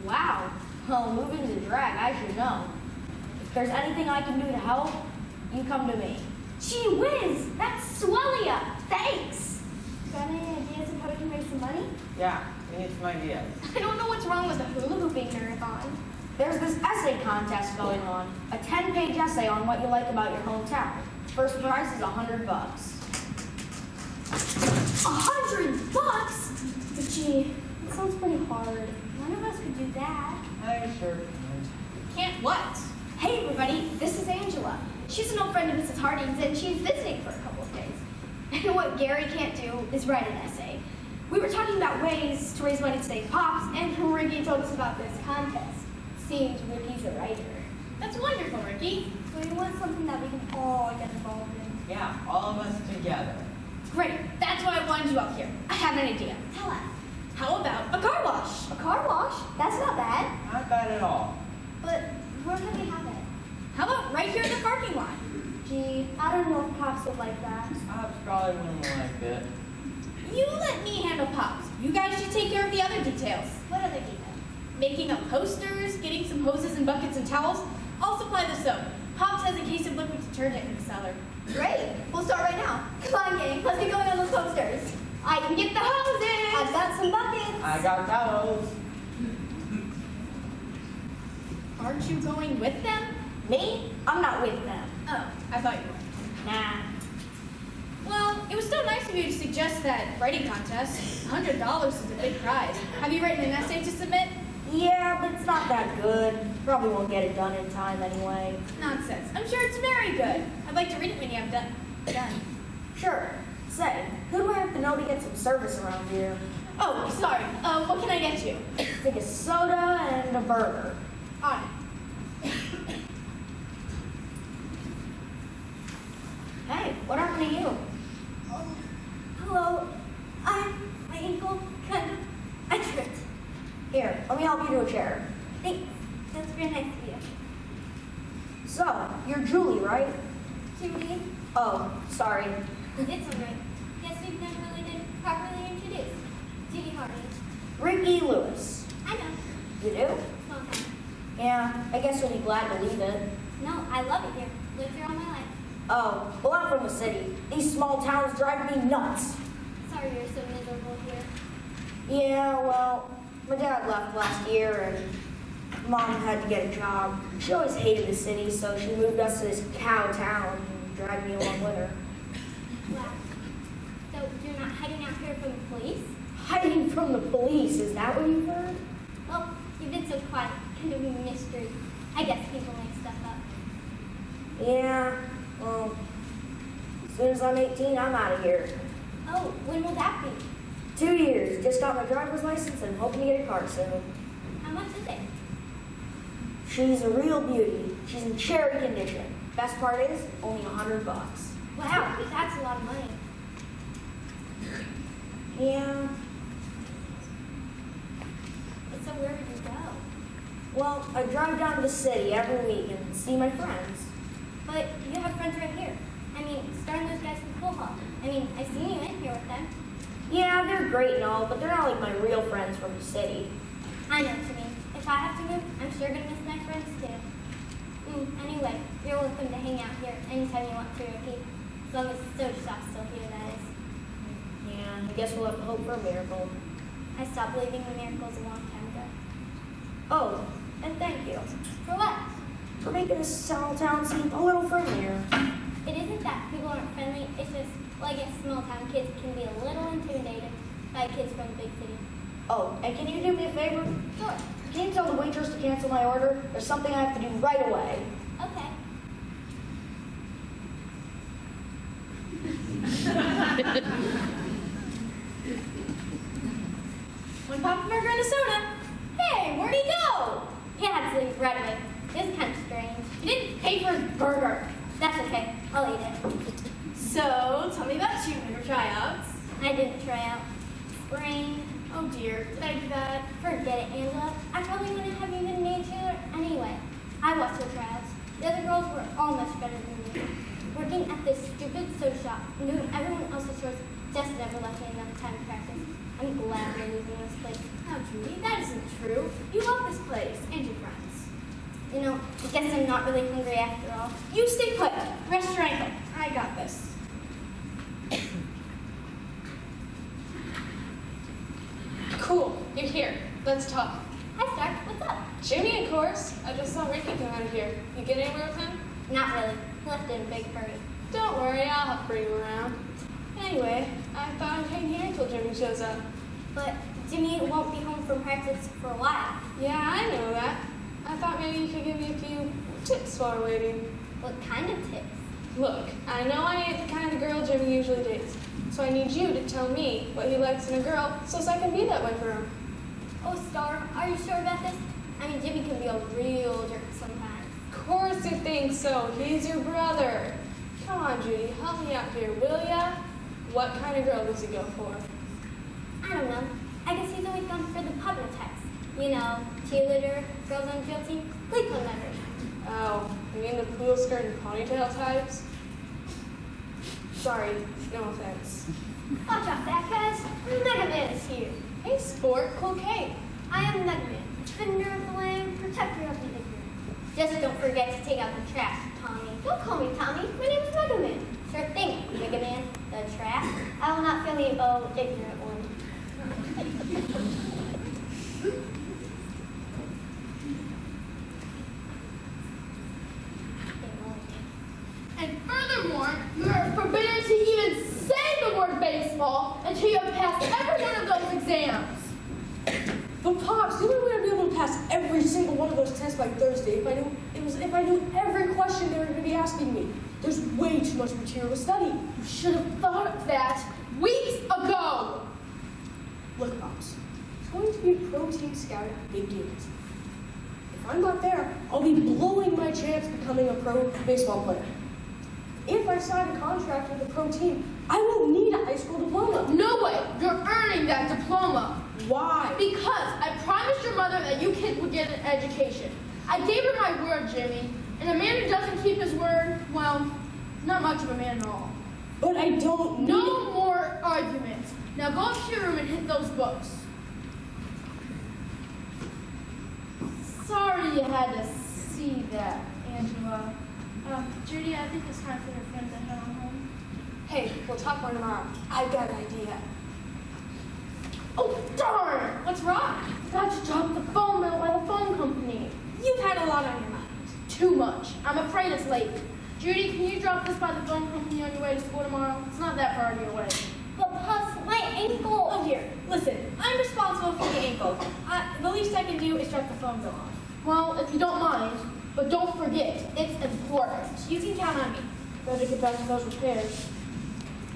Wow. Well, moving to drag, I should know. If there's anything I can do to help, you come to me. Gee whiz, that's Swellia. Thanks. Got any ideas of how we can raise some money? Yeah, we need some ideas. I don't know what's wrong with the hula hooping marathon. There's this essay contest going on. A 10-page essay on what you like about your hometown. First prize is $100. $100? But gee, that sounds pretty hard. None of us could do that. I sure Can't what? Hey everybody, this is Angela. She's an old friend of Mrs. Harding's and she's visiting for a couple of days. And what Gary can't do is write an essay. We were talking about ways to raise money to save Pops, and Ricky told us about this contest. Seems Ricky's a writer. That's wonderful, Ricky. So we want something that we can all get involved in. Yeah, all of us together. Great, that's why I wanted you up here. I have an idea. Tell us. How about a car wash? A car wash? That's not bad. Not bad at all. But where can we have it? How about right here in the parking lot? Gee, I don't know if Pops would like that. Pops probably wouldn't like it. You let me handle Pops. You guys should take care of the other details. What other details? Making up posters, getting some hoses and buckets and towels. I'll supply the soap. Pops has a case of liquid detergent in the cellar. Great. We'll start right now. Come on, gang. Let's get going on those posters. I can get the hoses! I've got some buckets. I got towels. Aren't you going with them? Me? I'm not with them. Oh, I thought you were. Nah. Well, it was so nice of you to suggest that writing contest. $100 is a big prize. Have you written an essay to submit? Yeah, but it's not that good. Probably won't get it done in time anyway. Nonsense. I'm sure it's very good. I'd like to read it when you have done. Sure. Say, who do I have to know to get some service around here? Oh, sorry. What can I get you? I think a soda and a burger. On it. Hey, what happened to you? Hello. My ankle kind of. I tripped. Here, let me help you to a chair. Thanks. That's very nice of you. So, you're Julie, right? Judy, Oh, sorry. it's alright. Guess we've never really been properly introduced. Judy Harding. Ricky Lewis. I know. You do? Small town. Yeah, I guess you'll be glad to leave it. No, I love it here. Lived here all my life. Oh, well, I'm from the city. These small towns drive me nuts. Sorry you're so miserable here. Yeah, well, my dad left last year and Mom had to get a job. She always hated the city, so she moved us to this cow town and dragged me along with her. Wow. So you're not hiding out here from the police? Hiding from the police, is that what you've heard? Well, you've been so quiet. Kind of a mystery. I guess people make stuff up. Yeah, well, as soon as I'm 18, I'm out of here. Oh, when will that be? 2 years, just got my driver's license and hoping to get a car soon. How much is it? She's a real beauty. She's in cherry condition. Best part is, only $100. Wow, that's a lot of money. Yeah, So where would you go? well, I drive down to the city every week and see my friends. But you have friends right here. I mean, starting those guys from Pool Hall. I mean, I've seen you in here with them. Yeah, they're great and all, but they're not like my real friends from the city. I know what you mean. If I have to move, I'm sure gonna miss my friends too. Anyway, you're welcome to hang out here anytime you want to, Ricky. As long as the soda shop's still here, that is. Yeah, I guess we'll have to hope for a miracle. I stopped believing in miracles a long time ago. Oh, and thank you For what? for making this small town seem a little friendlier. It isn't that people aren't friendly, it's just, well, I guess small town kids can be a little intimidated by kids from the big city. Oh, and can you do me a favor? Sure. Can you tell the waitress to cancel my order? There's something I have to do right away. Okay. One Papa Burger and a soda. Hey, where'd he go? He had to leave right away. It was kind of strange. He didn't pay for his burger. That's okay. I'll eat it. So, tell me about cheerleader tryouts. I didn't try out. Brain. Oh dear, did I do that? Forget it, Angela. I probably wouldn't have even made cheerleader anyway. I watched the tryouts. The other girls were all much better than me. Working at this stupid soda shop and doing everyone else's chores just never left me enough time to practice. I'm glad we're leaving this place. Now, Julie, that isn't true. You love this place and your friends. You know, I guess I'm not really hungry after all. You stay put. Rest your ankle. I got this. Cool, you're here. Let's talk. Hi, Star. What's up? Jimmy, of course. I just saw Ricky come out of here. You get anywhere with him? Not really. He left in a big hurry. Don't worry, I'll help bring you around. Anyway, I thought I'd hang here until Jimmy shows up. But Jimmy won't be home from practice for a while. Yeah, I know that. I thought maybe you could give me a few tips while we're waiting. What kind of tips? Look, I know I ain't the kind of girl Jimmy usually dates, so I need you to tell me what he likes in a girl so I can be that way for him. Oh, Star, are you sure about this? I mean, Jimmy can be a real jerk sometimes. Of course you think so. He's your brother. Come on, Judy, help me out here, will ya? What kind of girl does he go for? I don't know. I guess he's always gone for the public types. You know, cheerleader, girls on drill team, Glee Club members. Oh, you mean the poodle skirt and ponytail types? Sorry, no offense. Watch out, fat guys. Mega Man is here. Hey, sport, cool cake. I am Mega Man, defender of the land, protector of the ignorant. Just don't forget to take out the trash, Tommy. Don't call me Tommy. My name is Mega Man. Sure thing, Mega Man. The trash. I will not feel the ignorant one. And furthermore, you are forbidden to even say the word baseball until you have passed every one of those exams. But Pops, the only way I'd be able to pass every single one of those tests by Thursday if I knew every question they were going to be asking me. There's way too much material to study. You should have thought of that weeks ago. Look, Pops, it's going to be a pro team scout at big games. If I'm not there, I'll be blowing my chance becoming a pro baseball player. If I sign a contract with a pro team, I won't need a high school diploma. No way. You're earning that diploma. Why? Because I promised your mother that you kids would get an education. I gave her my word, Jimmy. And a man who doesn't keep his word, well, not much of a man at all. But I don't need No more arguments. Now go up to your room and hit those books. Sorry you had to see that, Angela. Judy, I think it's time for your friends to head on home. Hey, we'll talk more tomorrow. I've got an idea. Oh, darn! What's wrong? Got you dropped the phone bill by the phone company. You've had a lot on your mind. Too much. I'm afraid it's late. Judy, can you drop this by the phone company on your way to school tomorrow? It's not that far of your way. But Puss, my ankle. Oh, here. Listen, I'm responsible for the ankle. The least I can do is drop the phone bill off. Well, if you don't mind, but don't forget, it's important. You can count on me. Better get back to those repairs.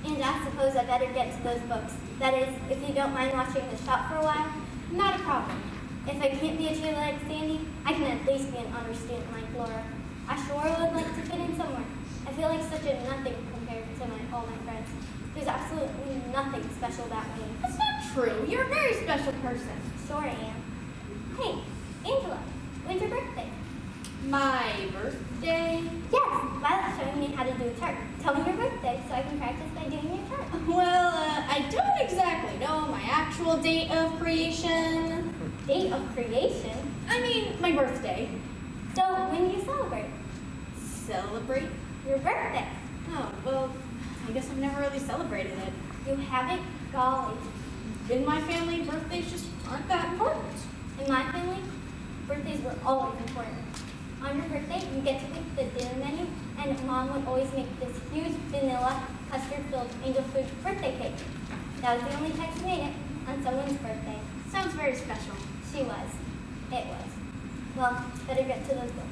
And I suppose I better get to those books. That is, if you don't mind watching the shop for a while. Not a problem. If I can't be a cheerleader like Sandy, I can at least be an honor student like Laura. I sure would like to fit in somewhere. I feel like such a nothing compared to all my friends. There's absolutely nothing special about me. That's not true. You're a very special person. Sure I am. Hey, Angela, when's your birthday? My birthday? Yes, Violet's showing me how to do a chart. Tell me your birthday so I can practice by doing your chart. Well, I don't exactly know my actual date of creation. Date of creation? I mean, my birthday. So when do you celebrate? Celebrate? Your birthday. Oh, well, I guess I've never really celebrated it. You haven't? Golly. In my family, birthdays just aren't that important. In my family, birthdays were always important. On your birthday, you get to pick the dinner menu, and Mom would always make this huge vanilla custard-filled angel food birthday cake. That was the only time she made it on someone's birthday. Sounds very special. She was. It was. Well, better get to those books.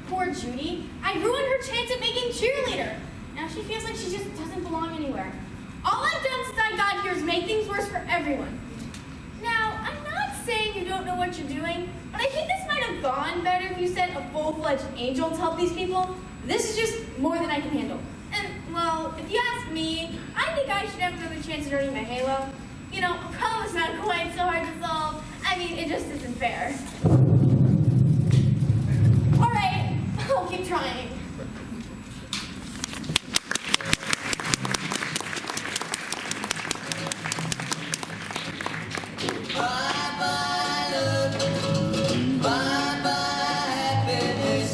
Poor Judy. I ruined her chance at making cheerleader. Now she feels like she just doesn't belong anywhere. All I've done since I got here is make things worse for everyone. Now, I'm not saying you don't know what you're doing, but I think this might have gone better if you sent a full-fledged angel to help these people. This is just more than I can handle. And, well, if you ask me, I think I should have another chance at earning my halo. You know, a problem's not quite so hard to solve. I mean, it just isn't fair. All right, I'll keep trying. Bye-bye love, bye-bye happiness,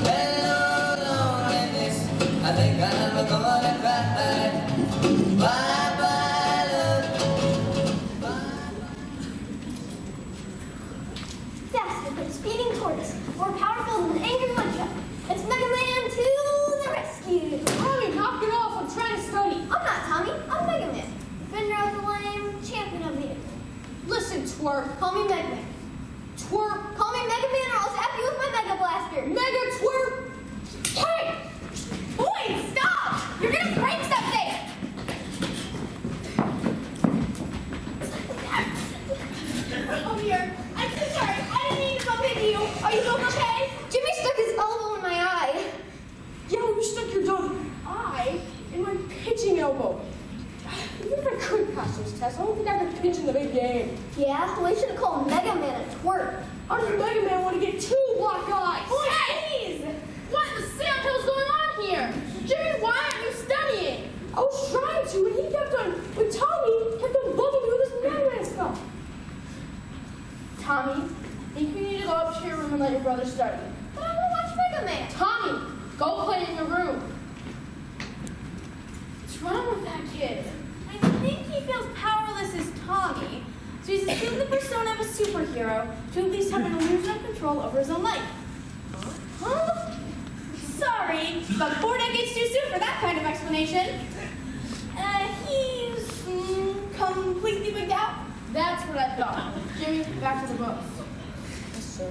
hello loneliness, I think I'm gonna cry. Bye-bye love, bye-bye. Faster than a speeding tortoise, more powerful than an angry muncher. It's Mega Man to the rescue. Tommy, knock it off. I'm trying to study. I'm not Tommy. I'm Mega Man. Defender of the lane, champion of the earth. Listen, twerp. Call me Mega Man. Twerp. Call me Mega Man or I'll zap you with my Mega Blaster. Mega twerp. Hey! Boys, stop! You're gonna break something! Oh dear, I'm so sorry. I didn't mean to bump into you. Are you both okay? Jimmy stuck his elbow in my eye. Yo, you stuck your dumb eye in my pitching elbow. Even if I could pass those tests, I don't think I could pitch in the big game. Yeah, well, you should have called Mega Man a twerp. How does Mega Man want to get two black eyes? Please! What in the sandhill's going on here? Jimmy, why aren't you studying? I was trying to, and he kept on, but Tommy kept on bugging me with this Mega Man stuff. Tommy, I think you need to go up to your room and let your brother study. But I want to watch Mega Man. Tommy, go play in your room. What's wrong with that kid? I think he feels powerless as Tommy, so he's assumed the persona of a superhero to at least have an illusion of control over his own life. Huh? Sorry, but 4 decades too soon for that kind of explanation. He's completely wigged out. That's what I thought. Jimmy, back to the books. Yes, sir.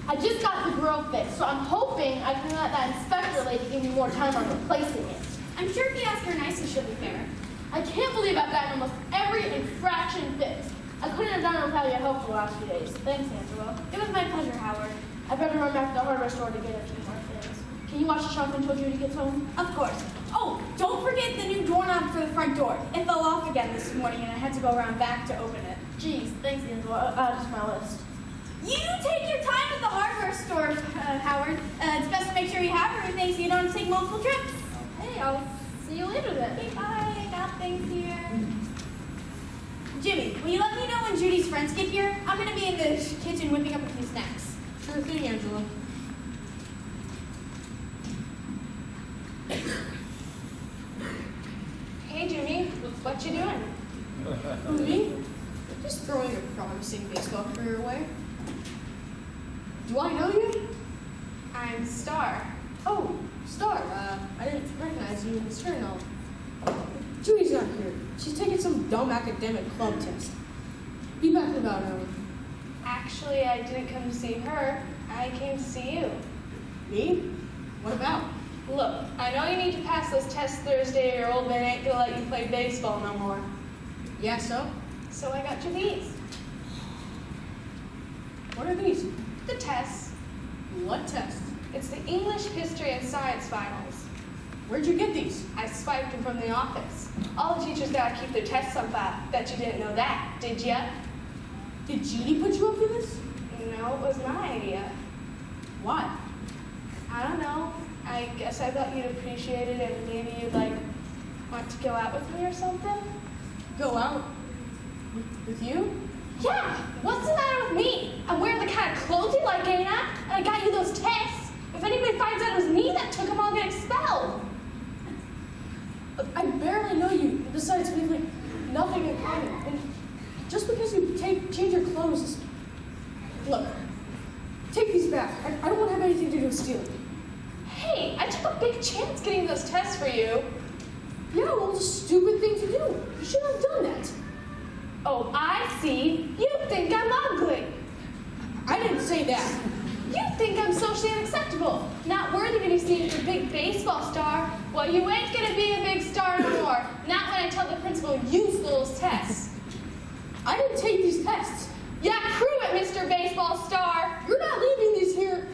I just got the grill fixed, so I'm hoping I can let that inspector lady give me more time on replacing it. I'm sure if you ask her nicely, she'll be fair. I can't believe I've gotten almost every infraction fixed. I couldn't have done it without your help for the last few days. Thanks, Angela. It was my pleasure, Howard. I better run back to the hardware store to get a few more things. Can you watch the shop until Judy gets home? Of course. Oh, don't forget the new doorknob for the front door. It fell off again this morning and I had to go around back to open it. Geez, thanks, Angela. Add it to my list. You take your time at the hardware store, Howard. It's best to make sure you have everything so you don't have to take multiple trips. Hey, I'll see you later then. Okay, bye. I got things here. Jimmy, will you let me know when Judy's friends get here? I'm going to be in the kitchen whipping up a few snacks. Sure thing, Angela. Hey, Judy, what you doing? Me? Just throwing a promising baseball career away. Do I know you? I'm Star. Oh, Star. I didn't recognize you in the journal. Judy's not here. She's taking some dumb academic club test. Be back in about an hour. Actually, I didn't come to see her. I came to see you. Me? What about? Look, I know you need to pass those tests Thursday or your old man ain't gonna let you play baseball no more. Yeah, so? So I got you these. What are these? The tests. What test? It's the English, History, and Science finals. Where'd you get these? I swiped them from the office. All the teachers gotta keep their tests on file. Bet you didn't know that, did ya? Did Judy put you up for this? No, it was my idea. Why? I don't know. I guess I thought you'd appreciate it and maybe you'd want to go out with me or something. Go out? With you? Yeah, what's the matter with me? I'm wearing the kind of clothes you like, ain't I? And I got you those tests. If anybody finds out it was me that took them, I'll get expelled. I barely know you. Besides, we have nothing in common. And just because you change your clothes, look, take these back. I don't want to have anything to do with stealing. Hey, I took a big chance getting those tests for you. Yeah, well, it's a stupid thing to do. You shouldn't have done that. Oh, I see. You think I'm ugly. I didn't say that. You think I'm socially unacceptable, not worthy to be seen as a big baseball star. Well, you ain't gonna be a big star no more. Not when I tell the principal you stole those tests. I didn't take these tests. Yeah, prove it, Mr. Baseball Star. You're not leaving these here.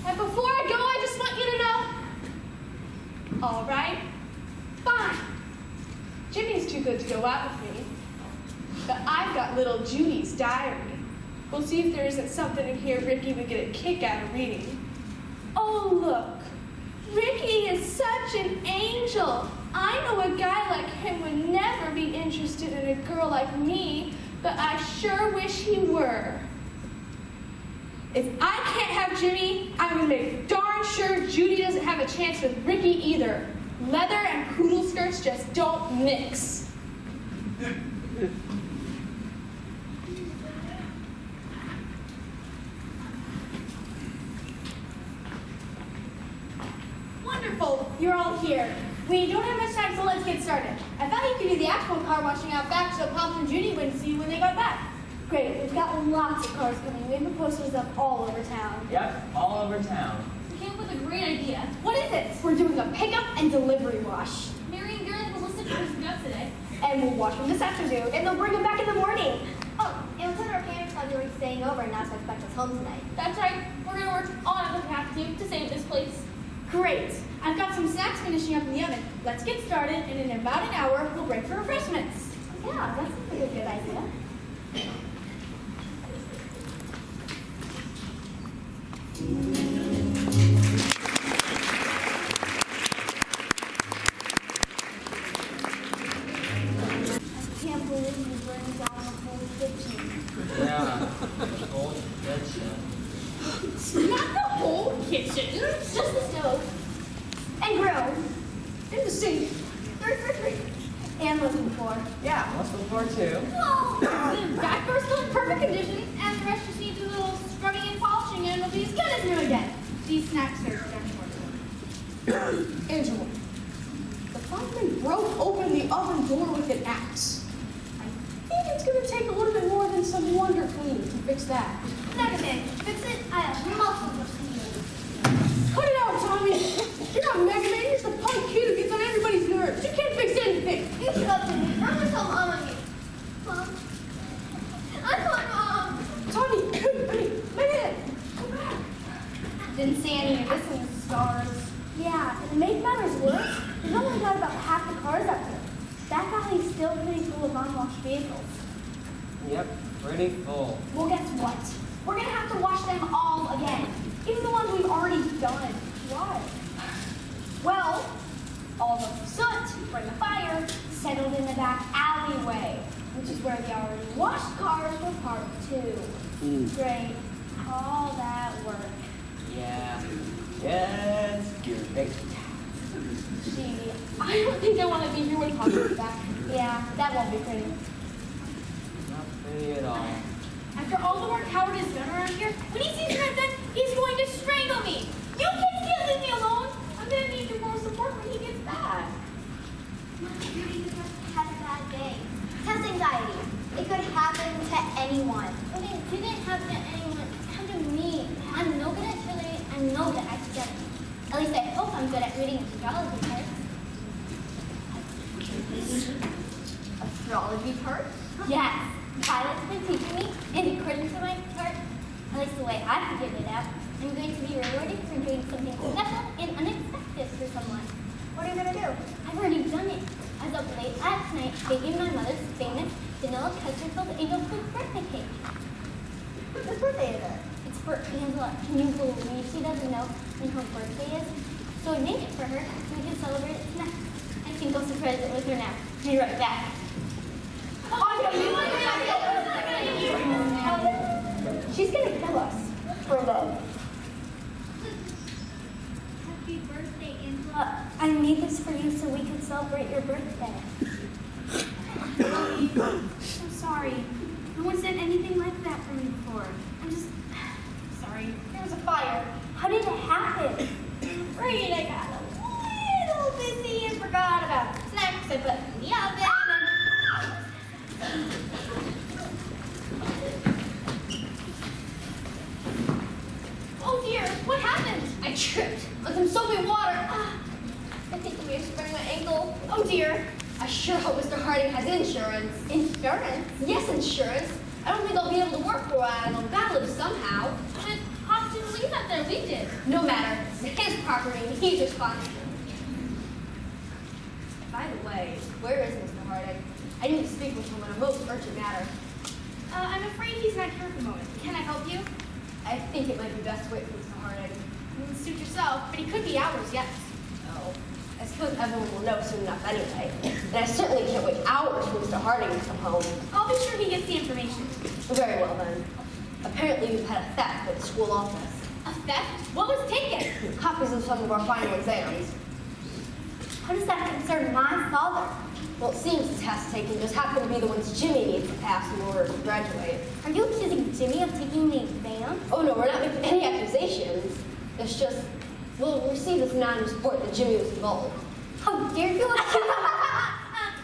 And before I go, I just want you to know. All right, fine. Jimmy's too good to go out with me. But I've got little Judy's diary. We'll see if there isn't something in here Ricky would get a kick out of reading. Oh, look. Ricky is such an angel. I know a guy like him would never be interested in a girl like me, but I sure wish he were. If I can't have Jimmy, I'm gonna make darn sure Judy doesn't have a chance with Ricky either. Leather and poodle skirts just don't mix. Wonderful, you're all here. We don't have much time, so let's get started. I thought you could do the actual car washing out back so Pops and Judy wouldn't see you when they got back. Great, we've got lots of cars coming. We have the posters up all over town. Yep, all over town. We came up with a great idea. What is it? We're doing a pickup and delivery wash. Mary and Gary will listen to us up today. And we'll wash them this afternoon, and they'll bring them back in the morning. Oh, and we'll tell our parents while we were staying over and not to expect us home tonight. That's right. We're gonna work on it we have to save this place. Great. I've got some snacks finishing up in the oven. Let's get started, and in about an hour, we'll break for refreshments. Yeah, that sounds like a good idea. I can't believe you burned down the whole kitchen. Yeah, the whole kitchen. Not the whole kitchen, just the stove. And grill. In the sink. And looking for. Yeah, let's look forward to. Well, the back door's still in perfect condition, and the rest just needs a little scrubbing and polishing, and it'll be as good as new again. These snacks are done for. Angela, the fireman broke open the oven door with an axe. I think it's going to take a little bit more than some wonder cleaning to fix that. Negative. Fix it. I have multiple skills. Cut it out, Tommy. You're not Mega Man. You're just a punk kid who gets on everybody's nerves. You can't fix anything. You should go to me. I'm gonna tell Mom on you. Mom. I want Mom. Tommy, Mega Man, come back. Didn't see any missing stars. Yeah, and to make matters worse, we've only got about half the cars up here. That valley's still pretty full of unwashed vehicles. Yep, pretty full. Well, guess what? We're gonna have to wash them all again. Even the ones we've already done. Why? Well, all the soot from the fire settled in the back alleyway, which is where the already washed cars were parked too. Great. All that work. Yeah. Yes, great. Gee, I don't think I want to be here when Pop gets back. Yeah, that won't be pretty. Not pretty at all. After all the work Howard has done around here, when he sees Crimson, he's going to strangle me. You kids can't leave me alone. I'm going to need your moral support when he gets back. Judy had a bad day. Has anxiety. It could happen to anyone. But it didn't happen to anyone. It happened to me. I'm no good at cheerleading. I'm no good at studying. At least I hope I'm good at reading astrology charts. Astrology charts? Yes. Violet's been teaching me the way I figured it out. I'm going to be rewarded for doing something special and unexpected for someone. What are you gonna do? I've already done it. I was up late last night baking my mother's famous vanilla custard-filled angel food birthday cake. Whose birthday is it? It's for Angela. Can you believe she doesn't know when her birthday is? So I made it for her so we can celebrate it tonight. I can go surprise it with her now. Be right back. She's gonna kill us for love. Happy birthday, Angela. I made this for you so we could celebrate your birthday. I'm sorry. No one said anything like that for me before. I'm just sorry. There was a fire. How did it happen? I'm afraid I got a little busy and forgot about the snacks I put in the oven. Oh dear, what happened? I tripped on some soapy water. I think I may have sprained my ankle. Oh dear. I sure hope Mr. Harding has insurance. Insurance? Yes, insurance. I don't think I'll be able to work for a while. I'll gotta live somehow. But Pops didn't leave that there. We did. No matter. It's his property and he's responsible. By the way, where is Mr. Harding? I need to speak with him on a most urgent matter. I'm afraid he's not here at the moment. Can I help you? I think it might be best to wait for Mr. Harding. Suit yourself, but he could be hours yet. Oh, I suppose everyone will know soon enough anyway. And I certainly can't wait hours for Mr. Harding to come home. I'll be sure he gets the information. Very well then. Apparently we've had a theft at the school office. A theft? What was taken? Copies of some of our final exams. How does that concern my father? Well, it seems the tests taken just happen to be the ones Jimmy needs to pass in order to graduate. Are you accusing Jimmy of taking the exam? Oh no, we're not making any accusations. It's just, we'll receive this anonymous report that Jimmy was involved. How dare you accuse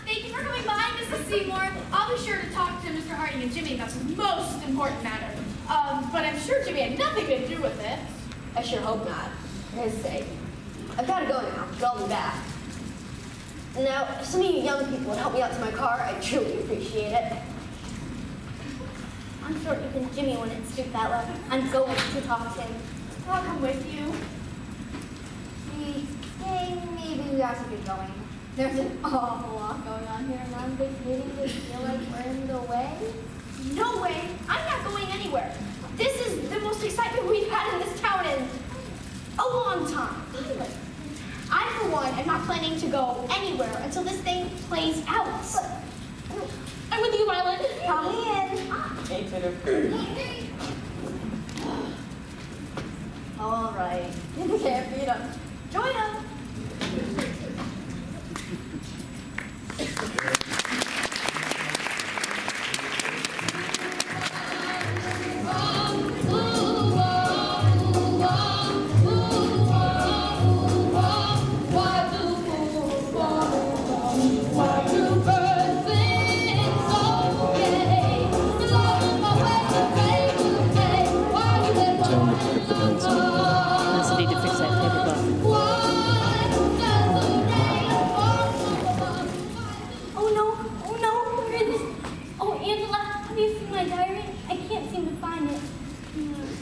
Thank you for coming by, Mrs. Seymour. I'll be sure to talk to Mr. Harding and Jimmy about the most important matter. But I'm sure Jimmy had nothing to do with it. I sure hope not, for his sake. I've got to go now, but I'll be back. Now, if some of you young people would help me out to my car, I'd truly appreciate it. I'm sure even Jimmy wouldn't stoop that low. I'm going to talk to him. I'll come with you. Maybe we ought to get going. There's an awful lot going on here, and I'm beginning to feel like we're in the way. No way. I'm not going anywhere. This is the most excitement we've had in this town in a long time. I, for one, am not planning to go anywhere until this thing plays out. I'm with you, Violet. Come in. Hey, Titter. All right. You can't beat 'em. Join 'em. Necessity to fix that paper button. Oh no, where is it? Oh, Angela, have you seen my diary? I can't seem to find it.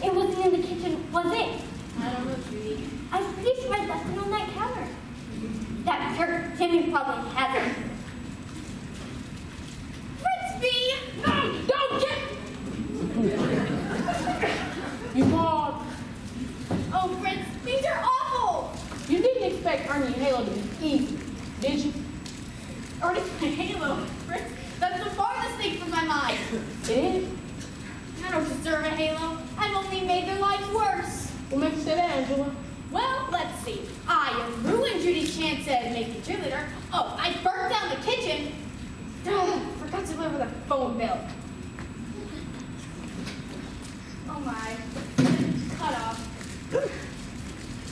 It wasn't in the kitchen, was it? I don't know, Judy. I'm pretty sure I left it on that counter. That jerk, Jimmy probably has it. Frisbee! No, don't get. You mom. Oh, Fritz, these are awful! You didn't expect Ernie and Halo to be easy, did you? Already my halo, Fritz. That's the farthest thing from my mind. It is. I don't deserve a halo. I've only made their lives worse. What makes you say that, Angela? Well, let's see. I ruined Judy's chance at making cheerleader. Oh, I burnt down the kitchen. Forgot to deliver the phone bill. Oh my. Cut off.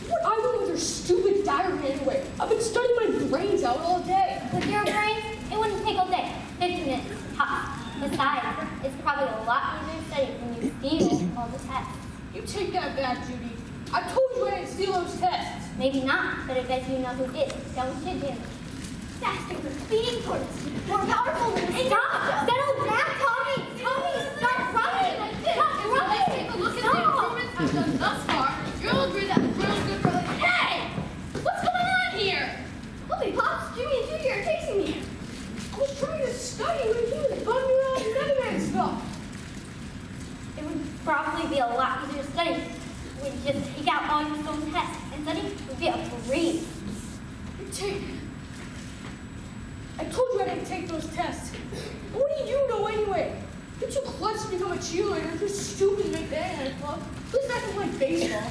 What I want with your stupid diary anyway? I've been studying my brains out all day. With your brain, it wouldn't take all day. 15 minutes, tops. Besides, it's probably a lot easier to study when you steal all the tests. You take that back, Judy. I told you I didn't steal those tests. Maybe not, but I bet you know who did. Don't you, Jimmy? Faster, speeding towards us. More powerful than Stop! Settle down, Tommy! Tommy, stop running! Stop running! Take a look at Stop! would probably be a lot easier to study. We'd just take out all your stolen tests, and study would be a breeze. I told you I didn't take those tests. What do you know anyway? You're too clutch to become a cheerleader. You're stupid to make the A club. At least I can play baseball.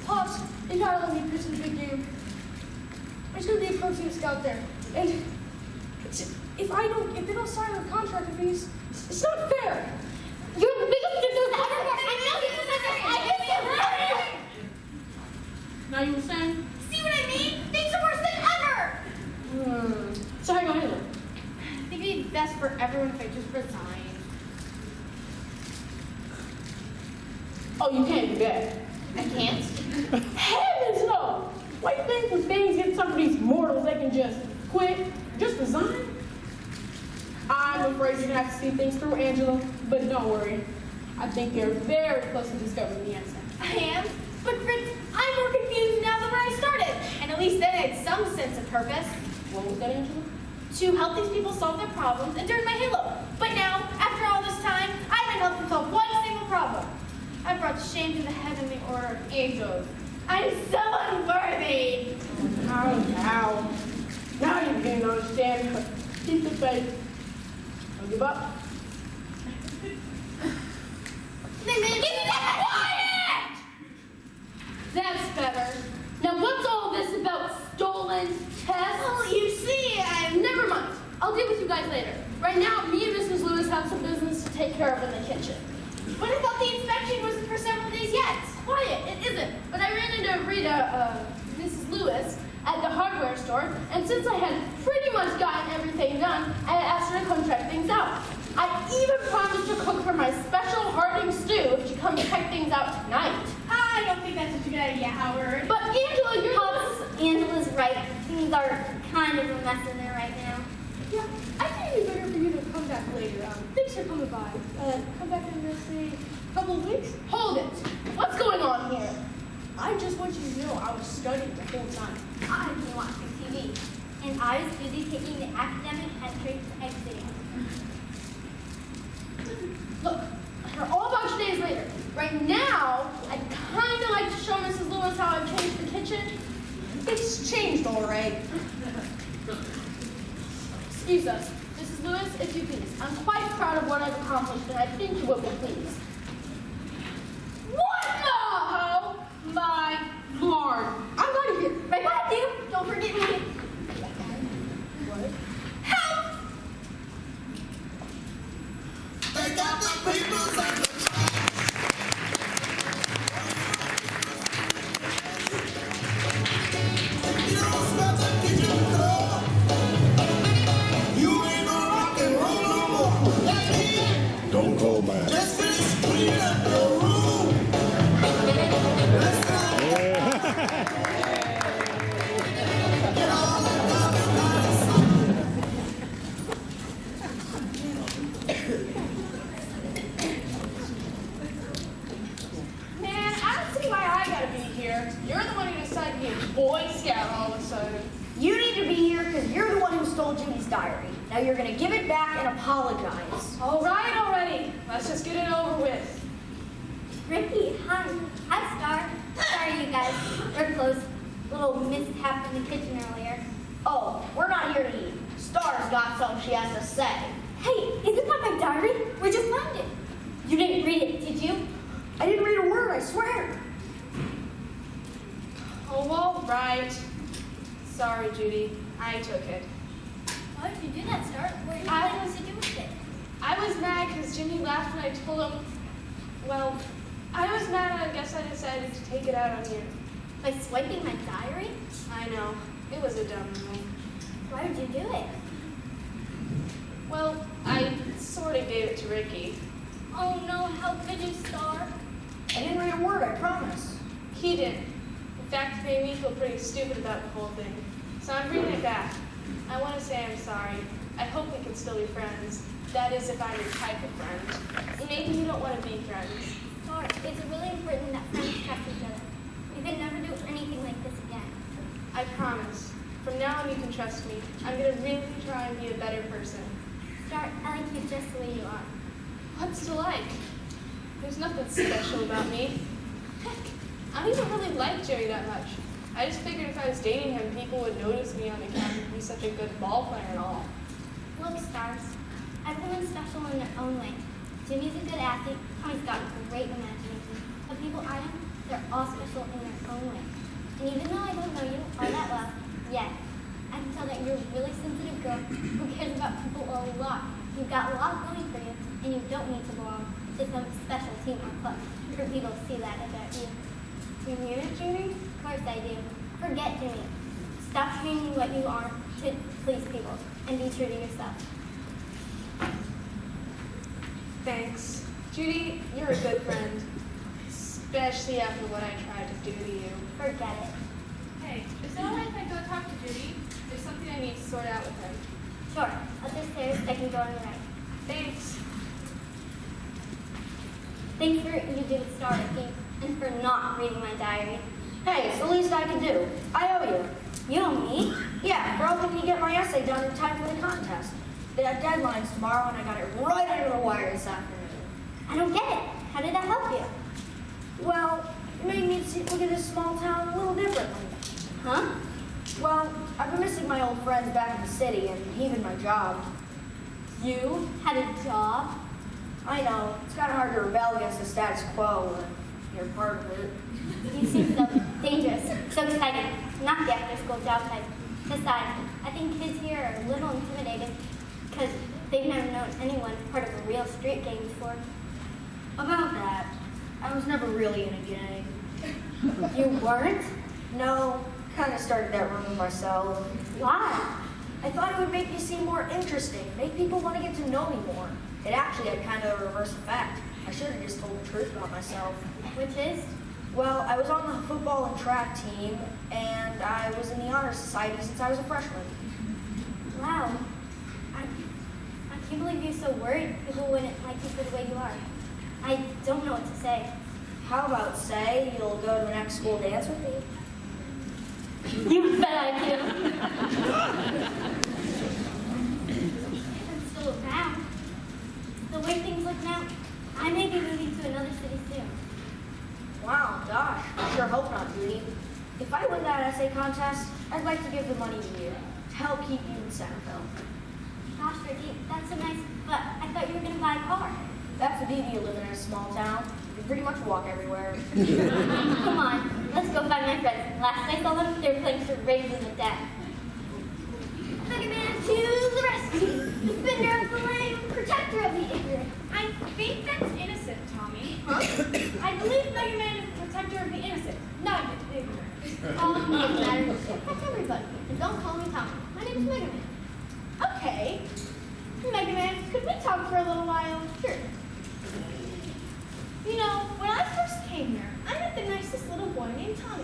Pops, you gotta let me pitch in the big game. There's gonna be a pro team scout there, and if they don't sign a contract with me, it's not fair. You're the biggest difference ever. Now you were saying? See what I mean? Things are worse than ever! So how you gonna handle it? I think it'd be best for everyone if I just resign. Oh, you can't do that. I can't. Heavens no! Why do you think when things get some of these mortals, they can just quit, just resign? I'm afraid you're gonna have to see things through, Angela, but don't worry. I think you're very close to discovering the answer. I am? But Fritz, I'm more confused now than when I started. And at least then I had some sense of purpose. What was that, Angela? To help these people solve their problems and turn my halo. But now, after all this time, I haven't helped them solve one single problem. I brought shame to the heavenly order of angels. I'm so unworthy. Now you're beginning to understand. Keep the faith. Don't give up. Quiet! That's better. Now what's all this about stolen tests? Well, you see, never mind. I'll deal with you guys later. Right now, me and Mrs. Lewis have some business to take care of in the kitchen. But I thought the inspection wasn't for several days yet. Quiet, it isn't. But I ran into Mrs. Lewis at the hardware store, and since I had pretty much gotten everything done, I asked her to come check things out. I even promised to cook her my special Harding stew if she'd come check things out tonight. I don't think that's such a good idea, Howard. But Angela, you're Angela's right. Things are kind of a mess in there right now. Yeah, I think it'd be better for you to come back later. Thanks for coming by. Come back in, say, a couple of weeks. Hold it. What's going on here? I just want you to know I was studying the whole time. I've been watching TV, and I was busy taking the academic entrance exam. Look, we're all a bunch of days later. Right now, I'd kind of like to show Mrs. Lewis how I've changed the kitchen. It's changed, all right. Excuse us. Mrs. Lewis, if you please. I'm quite proud of what I've accomplished, and I think you will be pleased. What the? Oh my Lord. I'm out of here. Right back, you. Don't forget me. What? Help! They got the papers and the you don't smell the kitchen floor. You ain't gonna rock and roll no more. Like the end. Don't call back. Just finish cleaning up your room. Let's not get all the Man, I don't see why I gotta be here. You're the one who decided to be a Boy Scout all of a sudden. You need to be here because you're the one who stole Judy's diary. Now you're going to give it back and apologize. All right already. Let's just get it over with. Ricky, hi. Hi, Star. Sorry, you guys. We're close. Little mishap in the kitchen earlier. Oh, we're not here to eat. Star's got something she has to say. Hey, isn't that my diary? We just found it. You didn't read it, did you? I didn't read a word, I swear. Oh, all right. Sorry, Judy. I took it. Why did you do that, Star? What are you planning to do with it? I was mad because Jimmy laughed when I told him. Well, I was mad and I guess I decided to take it out on you. By swiping my diary? I know. It was a dumb move. Why did you do it? Well, I sort of gave it to Ricky. Oh no, how could you, Star? I didn't read a word, I promise. He didn't. In fact, it made me feel pretty stupid about the whole thing. So I'm bringing it back. I want to say I'm sorry. I hope we can still be friends. That is, if I'm your type of friend. Maybe you don't want to be friends. Star, it's really important that friends trust each other. We can never do anything like this again. I promise. From now on, you can trust me. I'm going to really try and be a better person. Star, I like you just the way you are. What's to like? There's nothing special about me. Heck, I don't even really like Jerry that much. I just figured if I was dating him, people would notice me on account of he's such a good ball player and all. Look, Stars, everyone's special in their own way. Jimmy's a good athlete. Tommy's got a great imagination. The people I know, they're all special in their own way. And even though I don't know you all that well yet, I can tell that you're a really sensitive girl who cares about people a lot. You've got a lot going for you, and you don't need to belong to some special team or club for people to see that about you. You mean it, Judy? Of course I do. Forget Jimmy. Stop training what you are to please people, and be true to yourself. Thanks. Judy, you're a good friend. Especially after what I tried to do to you. Forget it. Hey, is it alright if I go talk to Judy? There's something I need to sort out with him. Sure. Upstairs, second door on the right. Thanks. Thanks for you did Star King, and for not reading my diary. Hey, it's the least I can do. I owe you. You owe me? Yeah, for helping me get my essay done in time for the contest. They have deadlines tomorrow, and I got it right under the wire this afternoon. I don't get it. How did that help you? Well, it made me look at this small town a little differently. Huh? Well, I've been missing my old friends back in the city, and even my job. You had a job? I know, it's kind of hard to rebel against the status quo when you're part of it. You seem so dangerous, so exciting. Not the after-school job type. Besides, I think kids here are a little intimidated because they've never known anyone part of a real street gang before. About that, I was never really in a gang. You weren't? No, kind of started that rumor myself. Why? I thought it would make me seem more interesting, make people want to get to know me more. It actually had kind of a reverse effect. I should have just told the truth about myself. Which is? Well, I was on the football and track team, and I was in the honor society since I was a freshman. Wow. I can't believe you're so worried people wouldn't like you for the way you are. I don't know what to say. How about say you'll go to the next school dance with me? You bet I do. If I'm still around. The way things look now, I may be moving to another city soon. Wow, gosh, I sure hope not, Judy. If I win that essay contest, I'd like to give the money to you to help keep you in Centerville. Gosh, Reggie, that's so nice, but I thought you were going to buy a car. That's the beauty of living in a small town. You can pretty much walk everywhere. Come on, let's go find my friends. Last I saw them, they were playing charades in the deck. Mega Man to the rescue! Defender of the lame, protector of the ignorant. I think that's innocent, Tommy. Huh? I believe Mega Man is the protector of the innocent, not the ignorant. Call me doesn't matter. Protect everybody. And don't call me Tommy. My name is Mega Man. Okay. Mega Man, could we talk for a little while? Sure. You know, when I first came here, I met the nicest little boy named Tommy.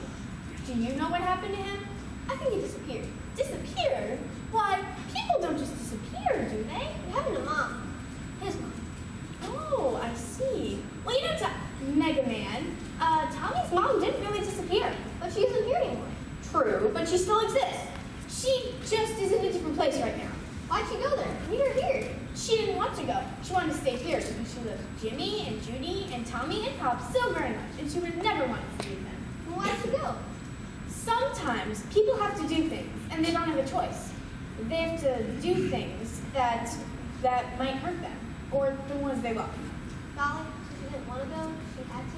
Do you know what happened to him? I think he disappeared. Disappeared? Why, people don't just disappear, do they? What happened to Mom? His mom. Oh, I see. Well, you know, Mega Man, Tommy's mom didn't really disappear. But she isn't here anymore. True, but she still exists. She just is in a different place right now. Why'd she go there? Meet her here. She didn't want to go. She wanted to stay here because she loved Jimmy and Judy and Tommy and Pop so very much, and she would never want to leave them. Well, why'd she go? Sometimes people have to do things, and they don't have a choice. They have to do things that might hurt them, or the ones they love. Golly, she didn't want to go. She had to.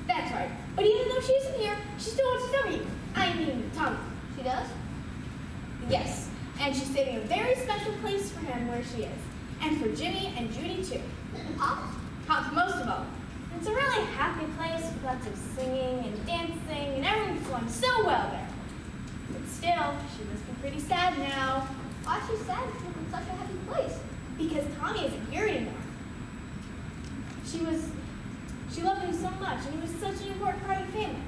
That's right. But even though she isn't here, she still wants to know you. I mean, Tommy. She does? Yes, and she's saving a very special place for him where she is. And for Jimmy and Judy, too. And Pop? Pop most of all. It's a really happy place with lots of singing and dancing, and everything's going so well there. But still, she must be pretty sad now. Why's she sad? She's in such a happy place. Because Tommy isn't here anymore. She loved him so much, and he was such an important part of the family.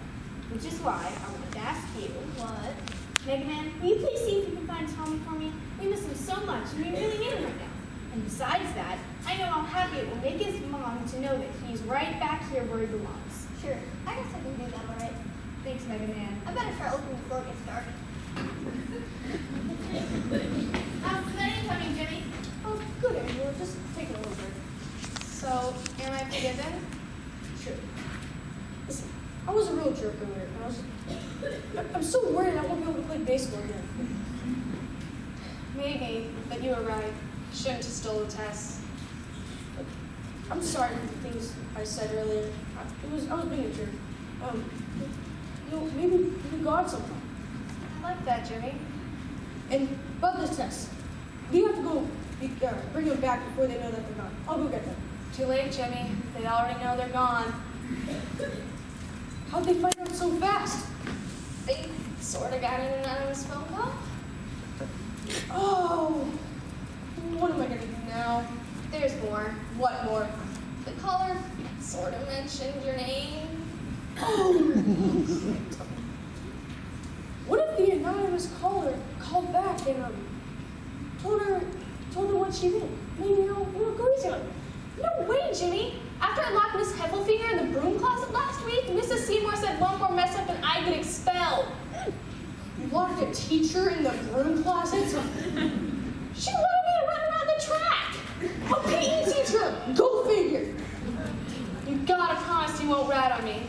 Which is why I wanted to ask you, What? Mega Man, will you please see if you can find Tommy for me? We miss him so much, and we really need him right now. And besides that, I know how happy it will make his mom to know that he's right back here where he belongs. Sure. I guess I can do that, all right. Thanks, Mega Man. I better start opening before it gets dark. How's the coming, Jimmy? Oh, good, Angela. Just take it over. So, am I forgiven? Sure. Listen, I was a real jerk earlier, and I'm so worried I won't be able to play baseball again. Maybe, but you were right. Shouldn't have stole the test. I'm sorry for the things I said earlier. I was being a jerk. Maybe God sometime. I like that, Jimmy. And about this test, we have to go bring them back before they know that they're gone. I'll go get them. Too late, Jimmy. They already know they're gone. How'd they find out so fast? They sort of got an anonymous phone call. Oh, what am I gonna do now? There's more. What more? The caller sort of mentioned your name. What if the anonymous caller called back and told her what she did? Maybe we'll go easy on her. No way, Jimmy. After I locked Miss Heffelfinger in the broom closet last week, Mrs. Seymour said one more mess up and I get expelled. You locked a teacher in the broom closet? She wanted me to run around the track. A PE teacher! Go figure! You gotta promise you won't rat on me.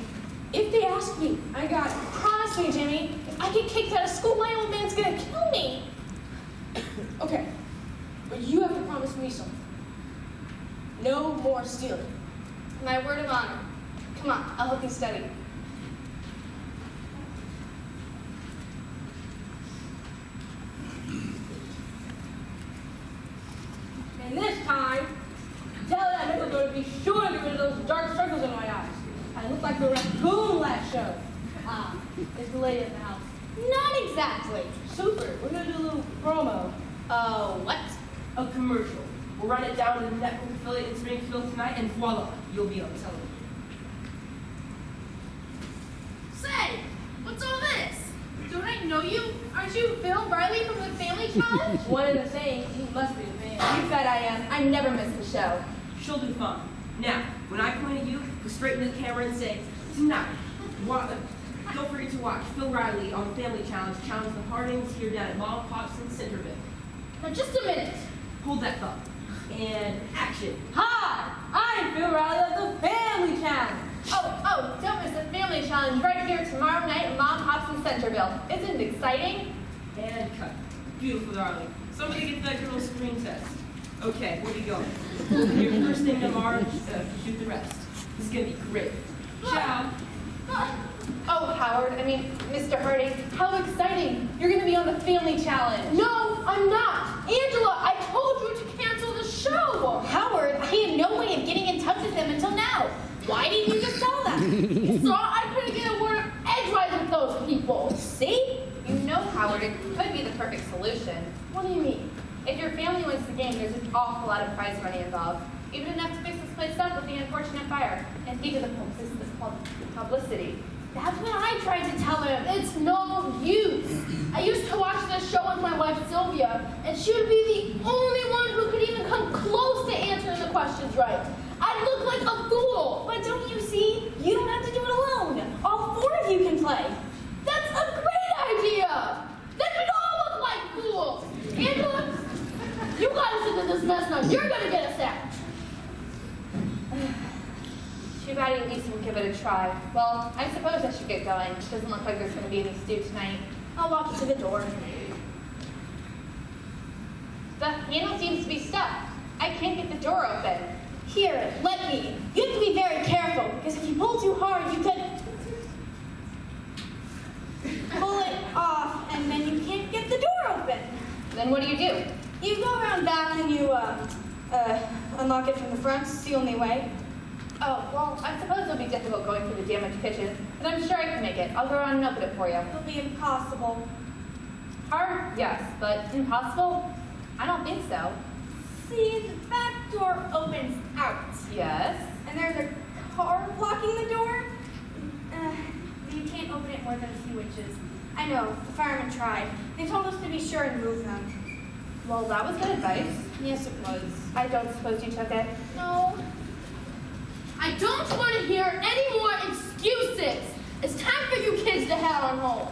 If they ask me, I got it. Promise me, Jimmy. If I get kicked out of school, my old man's gonna kill me. Okay, but you have to promise me something. No more stealing. My word of honor. Come on, I'll help you study. And this time, tell that neighbor to be sure to get rid of those dark circles in my eyes. I look like a raccoon last show. Ah, is the lady in the house? Not exactly. Super. We're gonna do a little promo. What? A commercial. We'll run it down to the network affiliate in Springfield tonight, and voila, you'll be on television. Say, what's all this? Don't I know you? Aren't you Phil Riley from the Family Challenge? One and the same. He must be a fan. You bet I am. I never miss the show. She'll do fine. Now, when I point at you, go straight into the camera and say, tonight, don't forget to watch Phil Riley on the Family Challenge challenge the Hardings here down at Mom Pops in Centerville. Now just a minute. Hold that thought. And action. Hi, I'm Phil Riley of the Family Challenge. Oh, don't miss the Family Challenge right here tomorrow night at Mom Pops in Centerville. Isn't it exciting? And cut. Beautiful, darling. Somebody get that girl screen test. Okay, where are you going? Your first thing tomorrow, shoot the rest. This is gonna be great. Ciao. Oh, Howard, Mr. Harding, how exciting. You're going to be on the Family Challenge. No, I'm not. Angela, I told you to cancel the show. Howard, I had no way of getting in touch with him until now. Why didn't you just tell them? You saw I couldn't get a word of edgewise with those people. See? You know, Howard, it could be the perfect solution. What do you mean? If your family wins the game, there's an awful lot of prize money involved. Even enough to fix this place up with the unfortunate fire. And think of the publicity. That's what I tried to tell him. It's no use. I used to watch this show with my wife Sylvia, and she would be the only one who could even come close to answering the questions right. I'd look like a fool. But don't you see? You don't have to do it alone. All four of you can play. That's a great idea. Then we'd all look like fools. Angela, you got us into this mess now. You're gonna get us out. Too bad at least we'll give it a try. Well, I suppose I should get going. It doesn't look like there's going to be any stew tonight. I'll walk you to the door. The handle seems to be stuck. I can't get the door open. Here, let me. You have to be very careful, because if you pull too hard, you could pull it off, and then you can't get the door open. Then what do? You go around back and you unlock it from the front. It's the only way. Oh, well, I suppose it'll be difficult going through the damaged kitchen, but I'm sure I can make it. I'll go around and open it for you. It'll be impossible. Hard? Yes, but impossible? I don't think so. See, the back door opens out. Yes? And there's a car blocking the door. You can't open it more than a few inches. I know, the firemen tried. They told us to be sure and move them. Well, that was good advice. Yes, it was. I don't suppose you took it? No. I don't want to hear any more excuses. It's time for you kids to head on home.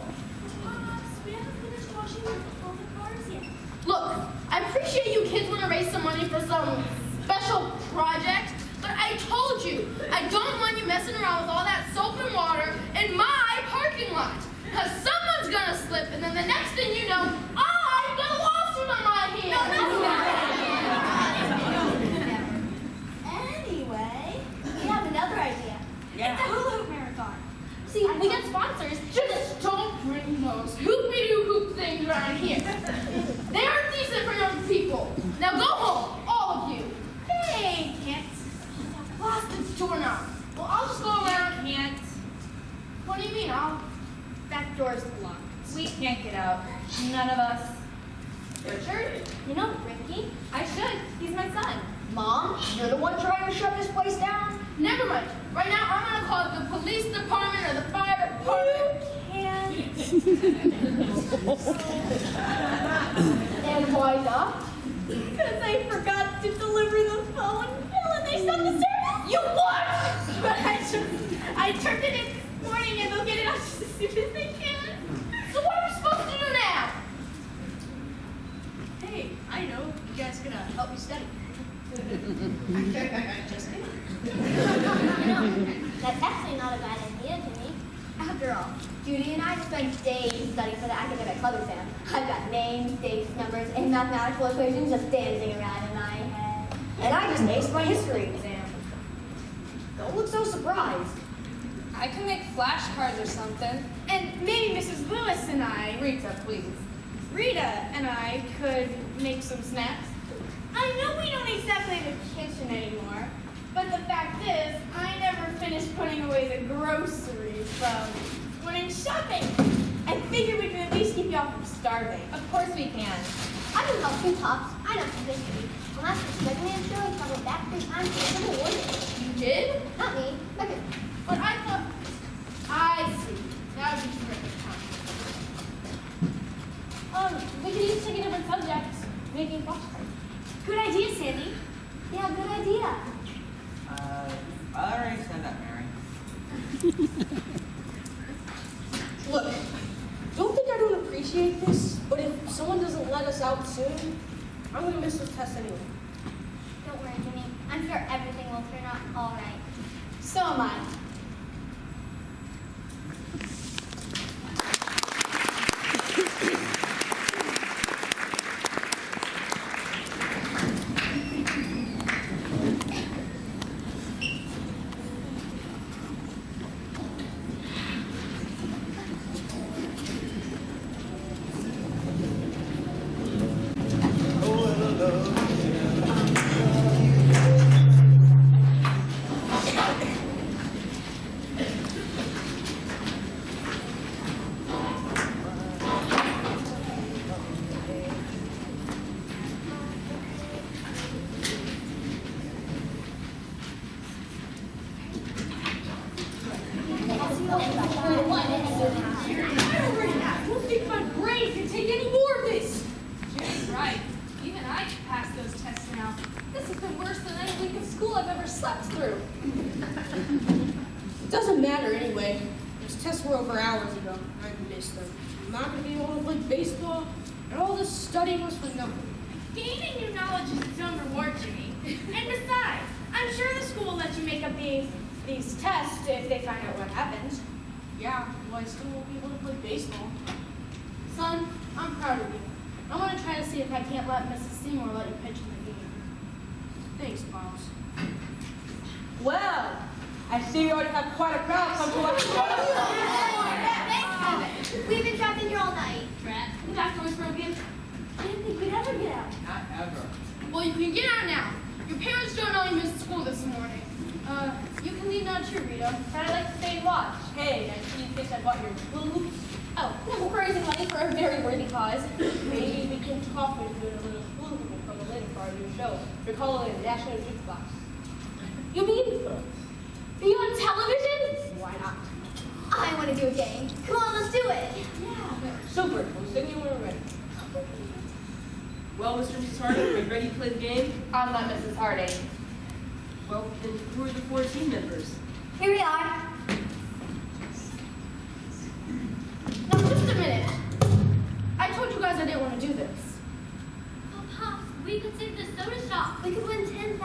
We haven't finished washing all the cars yet. Look, I appreciate you kids want to raise some money for some special project, but I told you, I don't want you messing around with all that soap and water in my parking lot. Because someone's gonna slip, and then the next thing you know, I've got a lawsuit on my hands. Anyway, we have another idea. Yeah. It's a hula hoop marathon. See, we get sponsors. Just don't bring those hoopy-doo hoop things around here. They aren't decent for young people. Now go home, all of you. Hey, can't. Lost its doorknob. Well, I'll just go around. Can't. What do you mean? Back door's locked. We can't get out. None of us. Richard? You know Ricky? I should. He's my son. Mom, you're the one trying to shut this place down? Never mind. Right now, I'm gonna call the police department or the fire department. And why not? Because I forgot to deliver the phone bill and they stopped the service. You what? But I turned it in this morning and they'll get it out just as soon as they can. So what are we supposed to do now? Hey, I know. You guys gonna help me study. Just kidding. That's actually not a bad idea to me. After all, Judy and I spent days studying for the academic club exam. I've got names, dates, numbers, and mathematical equations just dancing around in my head. And I just aced my history exam. Don't look so surprised. I can make flashcards or something. And maybe Mrs. Lewis and I, Rita, please. Rita and I could make some snacks. I know we don't exactly have a kitchen anymore, but the fact is, I never finished putting away the groceries from when in shopping. I figured we could at least keep y'all from starving. Of course we can. I can help you, Pops. I know some history. When I was a Superman show, I traveled back 3 times to the Civil War. You did? Not me. Becker. But I thought. I see. That would be terrific. We could each take a different subject, making flashcards. Good idea, Sandy. Yeah, good idea. I already said that, Mary. Look, don't think I don't appreciate this, but if someone doesn't let us out soon, I'm gonna miss this test anyway. Don't worry, Jimmy. I'm sure everything will turn out all right. So am I. I don't think my brain can take any more of this. Judy's right. Even I can pass those tests now. This has been worse than any week of school I've ever slept through. It doesn't matter anyway. Those tests were over hours ago. I missed them. I'm not gonna be able to play baseball, and all this studying was for nothing. Gaining new knowledge is its own reward, Jimmy. And besides, I'm sure the school will let you make up these tests if they find out what happened. Yeah, well, I still won't be able to play baseball. Son, I'm proud of you. I want to try to see if I can't let Mrs. Seymour let you pitch in the game. Thanks, Pops. Well, I see you already have quite a crowd come to watch the show. We've been trapped in here all night. Brad, the back door's broken. I didn't think we'd ever get out. Not ever. Well, you can get out now. Your parents don't know you missed school this morning. You can leave now too, Rita. But I'd like to stay and watch. Hey, I see you think I bought your hula hoops. Oh, we're raising money for a very worthy cause. Maybe we can talk into doing a little hula hooping from the later part of your show. We're calling it National Jukebox. You mean be on television? Why not? I want to do a game. Come on, let's do it. Super. We'll sing you when we're ready. Well, Mr. and Mrs. Harding, are you ready to play the game? I'm not Mrs. Harding. Well, then who are the 4 team members? Here we are. Now, just a minute. I told you guys I didn't want to do this. Oh, Pops, we could save the soda shop. We could win $10,000.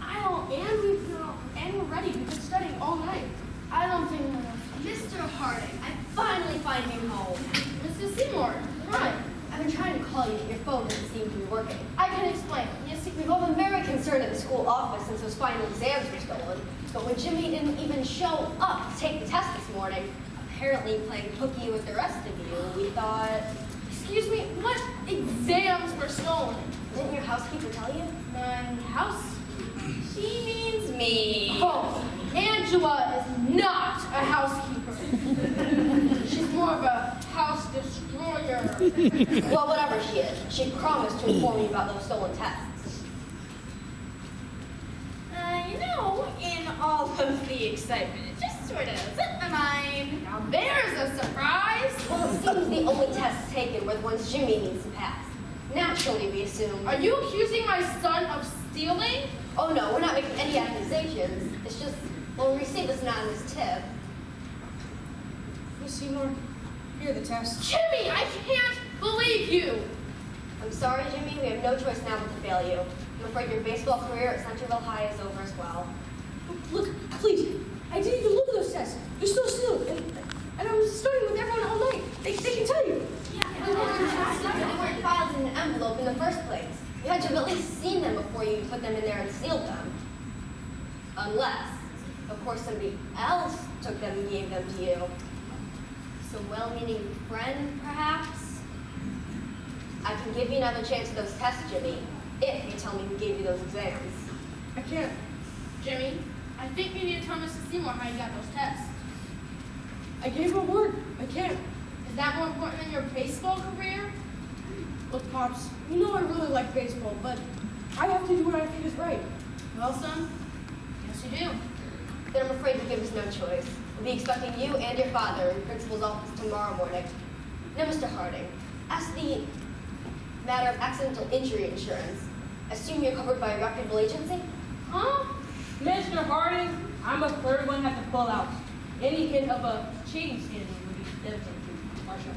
I and we're ready. We've been studying all night. I don't think we're enough. Mr. Harding, I finally find you home. Mrs. Seymour, hi. I've been trying to call you, but your phone doesn't seem to be working. I can explain. You see, we've all been very concerned at the school office since those final exams were stolen. But when Jimmy didn't even show up to take the test this morning, apparently playing hooky with the rest of you, we thought, Excuse me, what exams were stolen? didn't your housekeeper tell you? My house. She means me. Oh, Angela is not a housekeeper. She's more of a house destroyer. Well, whatever she is, she promised to inform you about those stolen tests. In all of the excitement, it just sort of slipped my mind. Now there's a surprise. Well, it seems the only tests taken were the ones Jimmy needs to pass. Naturally, we assume. Are you accusing my son of stealing? Oh no, we're not making any accusations. It's just, well, we received this anonymous tip. Miss Seymour, here are the tests. Jimmy, I can't believe you. I'm sorry, Jimmy, we have no choice now but to fail you. I'm afraid your baseball career at Centerville High is over as well. Look, please, I didn't even look at those tests. They're still sealed, and I was studying with everyone all night. They can tell you. They weren't filed in an envelope in the first place. You had to have at least seen them before you put them in there and sealed them. Unless, of course, somebody else took them and gave them to you. Some well-meaning friend, perhaps? I can give you another chance at those tests, Jimmy, if you tell me who gave you those exams. I can't. Jimmy, I think you need to tell Mrs. Seymour how you got those tests. I gave my word. I can't. Is that more important than your baseball career? Look, Pops, you know I really like baseball, but I have to do what I think is right. Well, son, yes you do. Then I'm afraid you give us no choice. We'll be expecting you and your father in the principal's office tomorrow morning. Now, Mr. Harding, as the matter of accidental injury insurance, assume you're covered by a reputable agency? Huh? Mr. Harding, I'm afraid we're going to have to pull out. Any hint of a cheating scandal would be devastating to our show.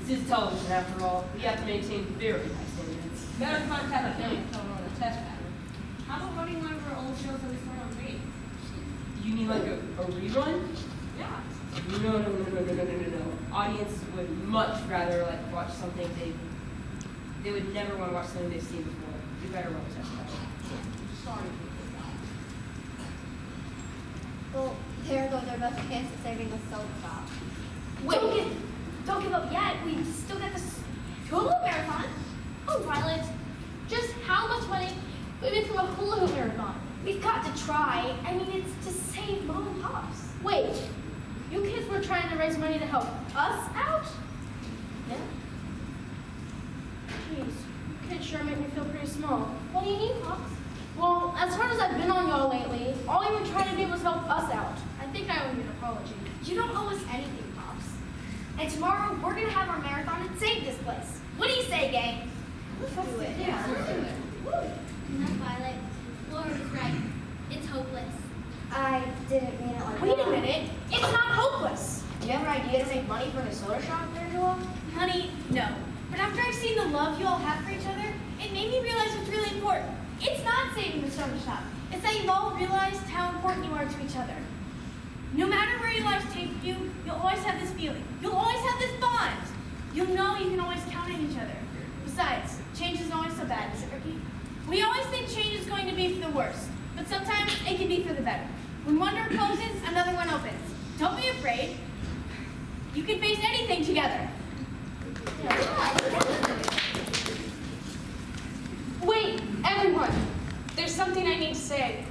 This is television, after all. We have to maintain very high standards. Better contact a film on a test pattern. How about running one of our old shows that we started on radio? You mean like a rerun? Yeah. No. Audience would much rather like watch something they would never want to watch something they've seen before. You better run a test pattern. Sorry. Well, there goes our best chance of saving the soda shop. Wait, don't give up yet. We still got this hula hoop marathon. Oh, Violet, just how much money would we from a hula hoop marathon? We've got to try. I mean, it's to save mom and pops. Wait, you kids were trying to raise money to help us out? Yeah. Jeez, you kids sure make me feel pretty small. What do you need, Pops? Well, as hard as I've been on y'all lately, all you were trying to do was help us out. I think I owe you an apology. You don't owe us anything, Pops. And tomorrow, we're going to have our marathon and save this place. What do you say, gang? Let's do it. Yeah, let's do it. No, Violet. Laura's right. It's hopeless. I didn't mean it like Wait that. a minute. It's not hopeless. Do you have an idea to make money for the soda shop, Angela? Honey, no. But after I've seen the love you all have for each other, it made me realize what's really important. It's not saving the soda shop. It's that you've all realized how important you are to each other. No matter where your life takes you, you'll always have this feeling. You'll always have this bond. You'll know you can always count on each other. Besides, change isn't always so bad, is it, Ricky? We always think change is going to be for the worse, but sometimes it can be for the better. When one door closes, another one opens. Don't be afraid. You can face anything together. Wait, everyone. There's something I need to say.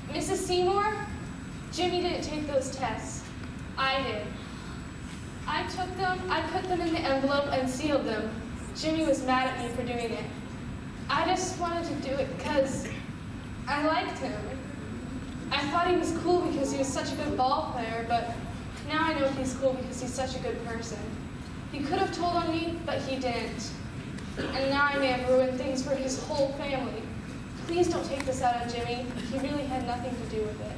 Mrs. Seymour, Jimmy didn't take those tests. I did. I took them, I put them in the envelope and sealed them. Jimmy was mad at me for doing it. I just wanted to do it because I liked him. I thought he was cool because he was such a good ball player, but now I know he's cool because he's such a good person. He could have told on me, but he didn't. And now I may have ruined things for his whole family. Please don't take this out on Jimmy. He really had nothing to do with it.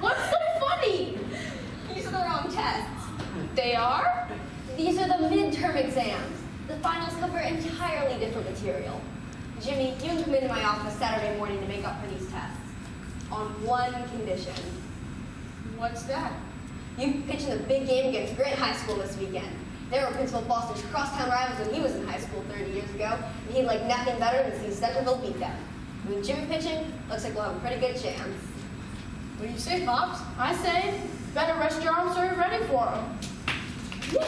What These are the midterm exams. The finals cover entirely different material. Jimmy, you can come into my office Saturday morning to make up for these tests. On one condition. What's that? You pitch in the big game against Grant High School this weekend. They were Principal Foster's crosstown rivals when he was in high school 30 years ago, and he'd like nothing better than see Centerville beat them. With Jimmy pitching, looks like we'll have a pretty good chance. What do you say, Pops? I say, better rest your arms so you're ready for them. And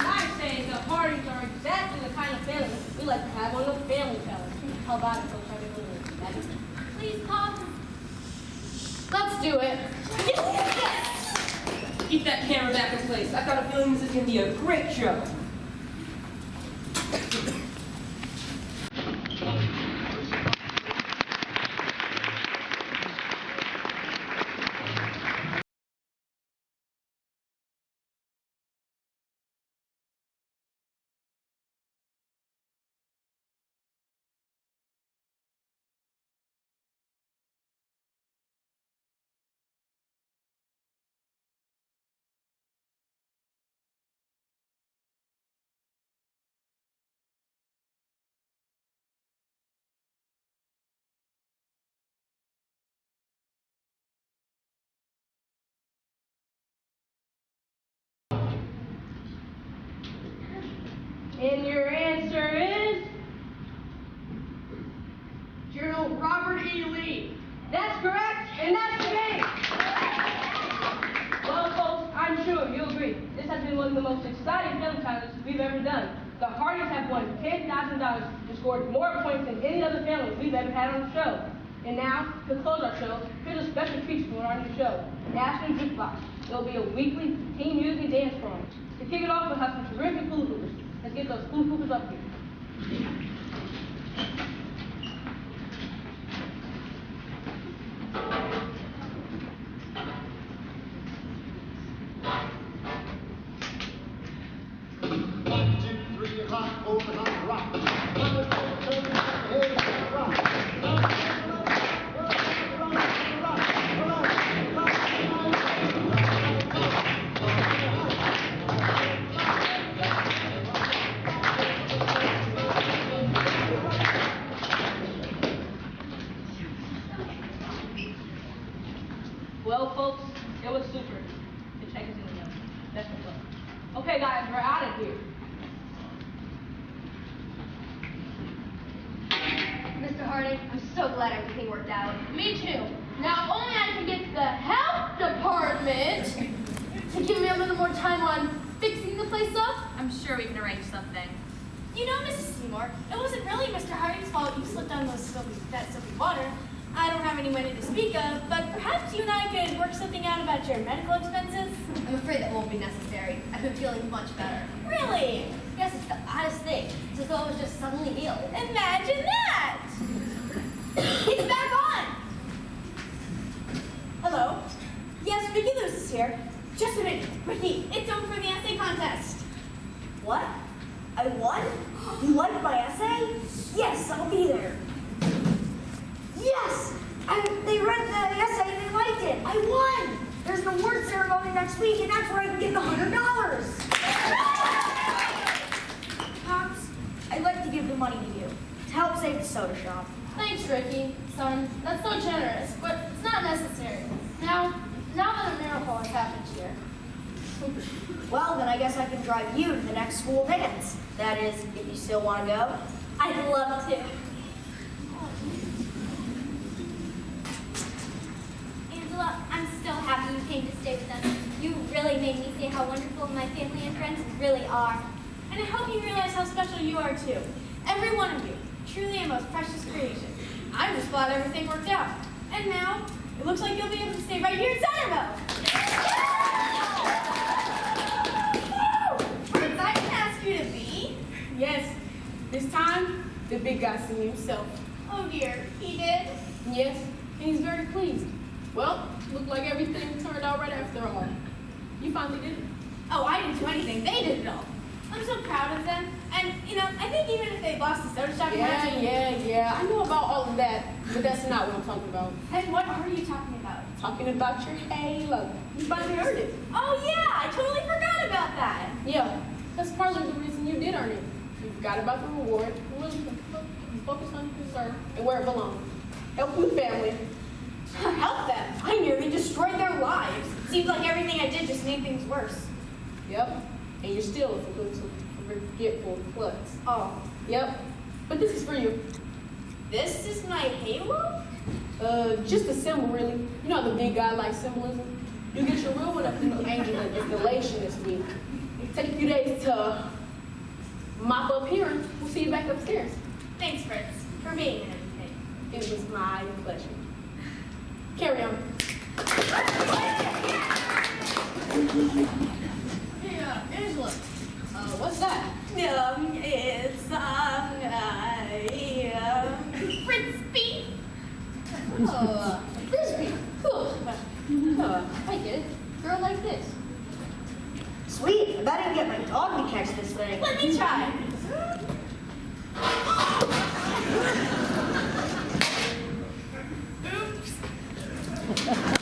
I say the Hardings are exactly the kind of family we like to have on the family challenge. How about it, Coach? Please, Pop. Let's do it. Keep that camera back in place. I've got a feeling this is going to be a great show. And your answer is? General Robert E. Lee. That's correct, and that's the game. Well, folks, I'm sure you agree. This has been one of the most exciting film challenges we've ever done. The Hardys have won $10,000 and scored more points than any other family we've ever had on the show. And now, to close our show, here's a special treat for our new show, National Jukebox. It'll be a weekly teen music and dance program. To kick it off, we'll have some terrific hula hoopers. Let's get those hula hoopers up here. Well, folks, it was super. The check is in the mail. That's what's up. Okay, guys, we're out of here. Mr. Harding, I'm so glad everything worked out. Me too. Now, if only I could get the health department to give me a little more time on fixing the place up. I'm sure we can arrange something. You know, Mrs. Seymour, it wasn't really Mr. Harding's fault you slipped on that soapy water. I don't have any money to speak of, but perhaps you and I could work something out about your medical expenses. I'm afraid that won't be necessary. I've been feeling much better. Really? Yes, it's the oddest thing. It's as though I was just suddenly healed. Imagine that! It's back on! Hello? Yes, Vicky Lewis is here. Just a minute. Ricky, it's over for the essay contest. What? I won? You liked my essay? Yes, I'll be there. Yes! They read the essay and they liked it. I won! There's an award ceremony next week and that's where I can get the $100. Pops, I'd like to give the money to you to help save the soda shop. Thanks, Ricky, son. That's so generous, but it's not necessary. Now that a miracle has happened here. Well, then I guess I can drive you to the next school dance. That is, if you still want to go. I'd love to. Angela, I'm so happy you came to stay with us. You really made me see how wonderful my family and friends really are. And I hope you realize how special you are too. Every one of you. Truly a most precious creation. I'm just glad everything worked out. And now, it looks like you'll be able to stay right here in Centerville. Where did I ask you to be? Yes, this time, the big guy seen himself. Oh dear, he did? Yes, and he's very pleased. Well, looked like everything turned out right after all. You finally did it. Oh, I didn't do anything. They did it all. I'm so proud of them. And, you know, I think even if they lost the soda shop, Yeah, I know about all of that, but that's not what I'm talking about. And what are you talking about? talking about your halo. You finally earned it. Oh yeah, I totally forgot about that. Yeah, that's partly the reason you did earn it. You forgot about the reward. You really focus on your deserve and where it belongs. Help your family. Help them. I nearly destroyed their lives. Seems like everything I did just made things worse. Yep. And you're still a forgetful klutz. Oh, Yep. But this is for you. this is my halo? Just a symbol, really. You know the big guy likes symbolism. You get your real one up in the angel installation this week. Take a few days to mop up here, and we'll see you back upstairs. Thanks, Fritz, for being and everything. It was my pleasure. Carry on. Hey, Angela, what's that? It's Frisbee. Oh, frisbee. Cool. I get it. Girl like this. Sweet, I bet I can get my dog to catch this thing. Let me try. Oops.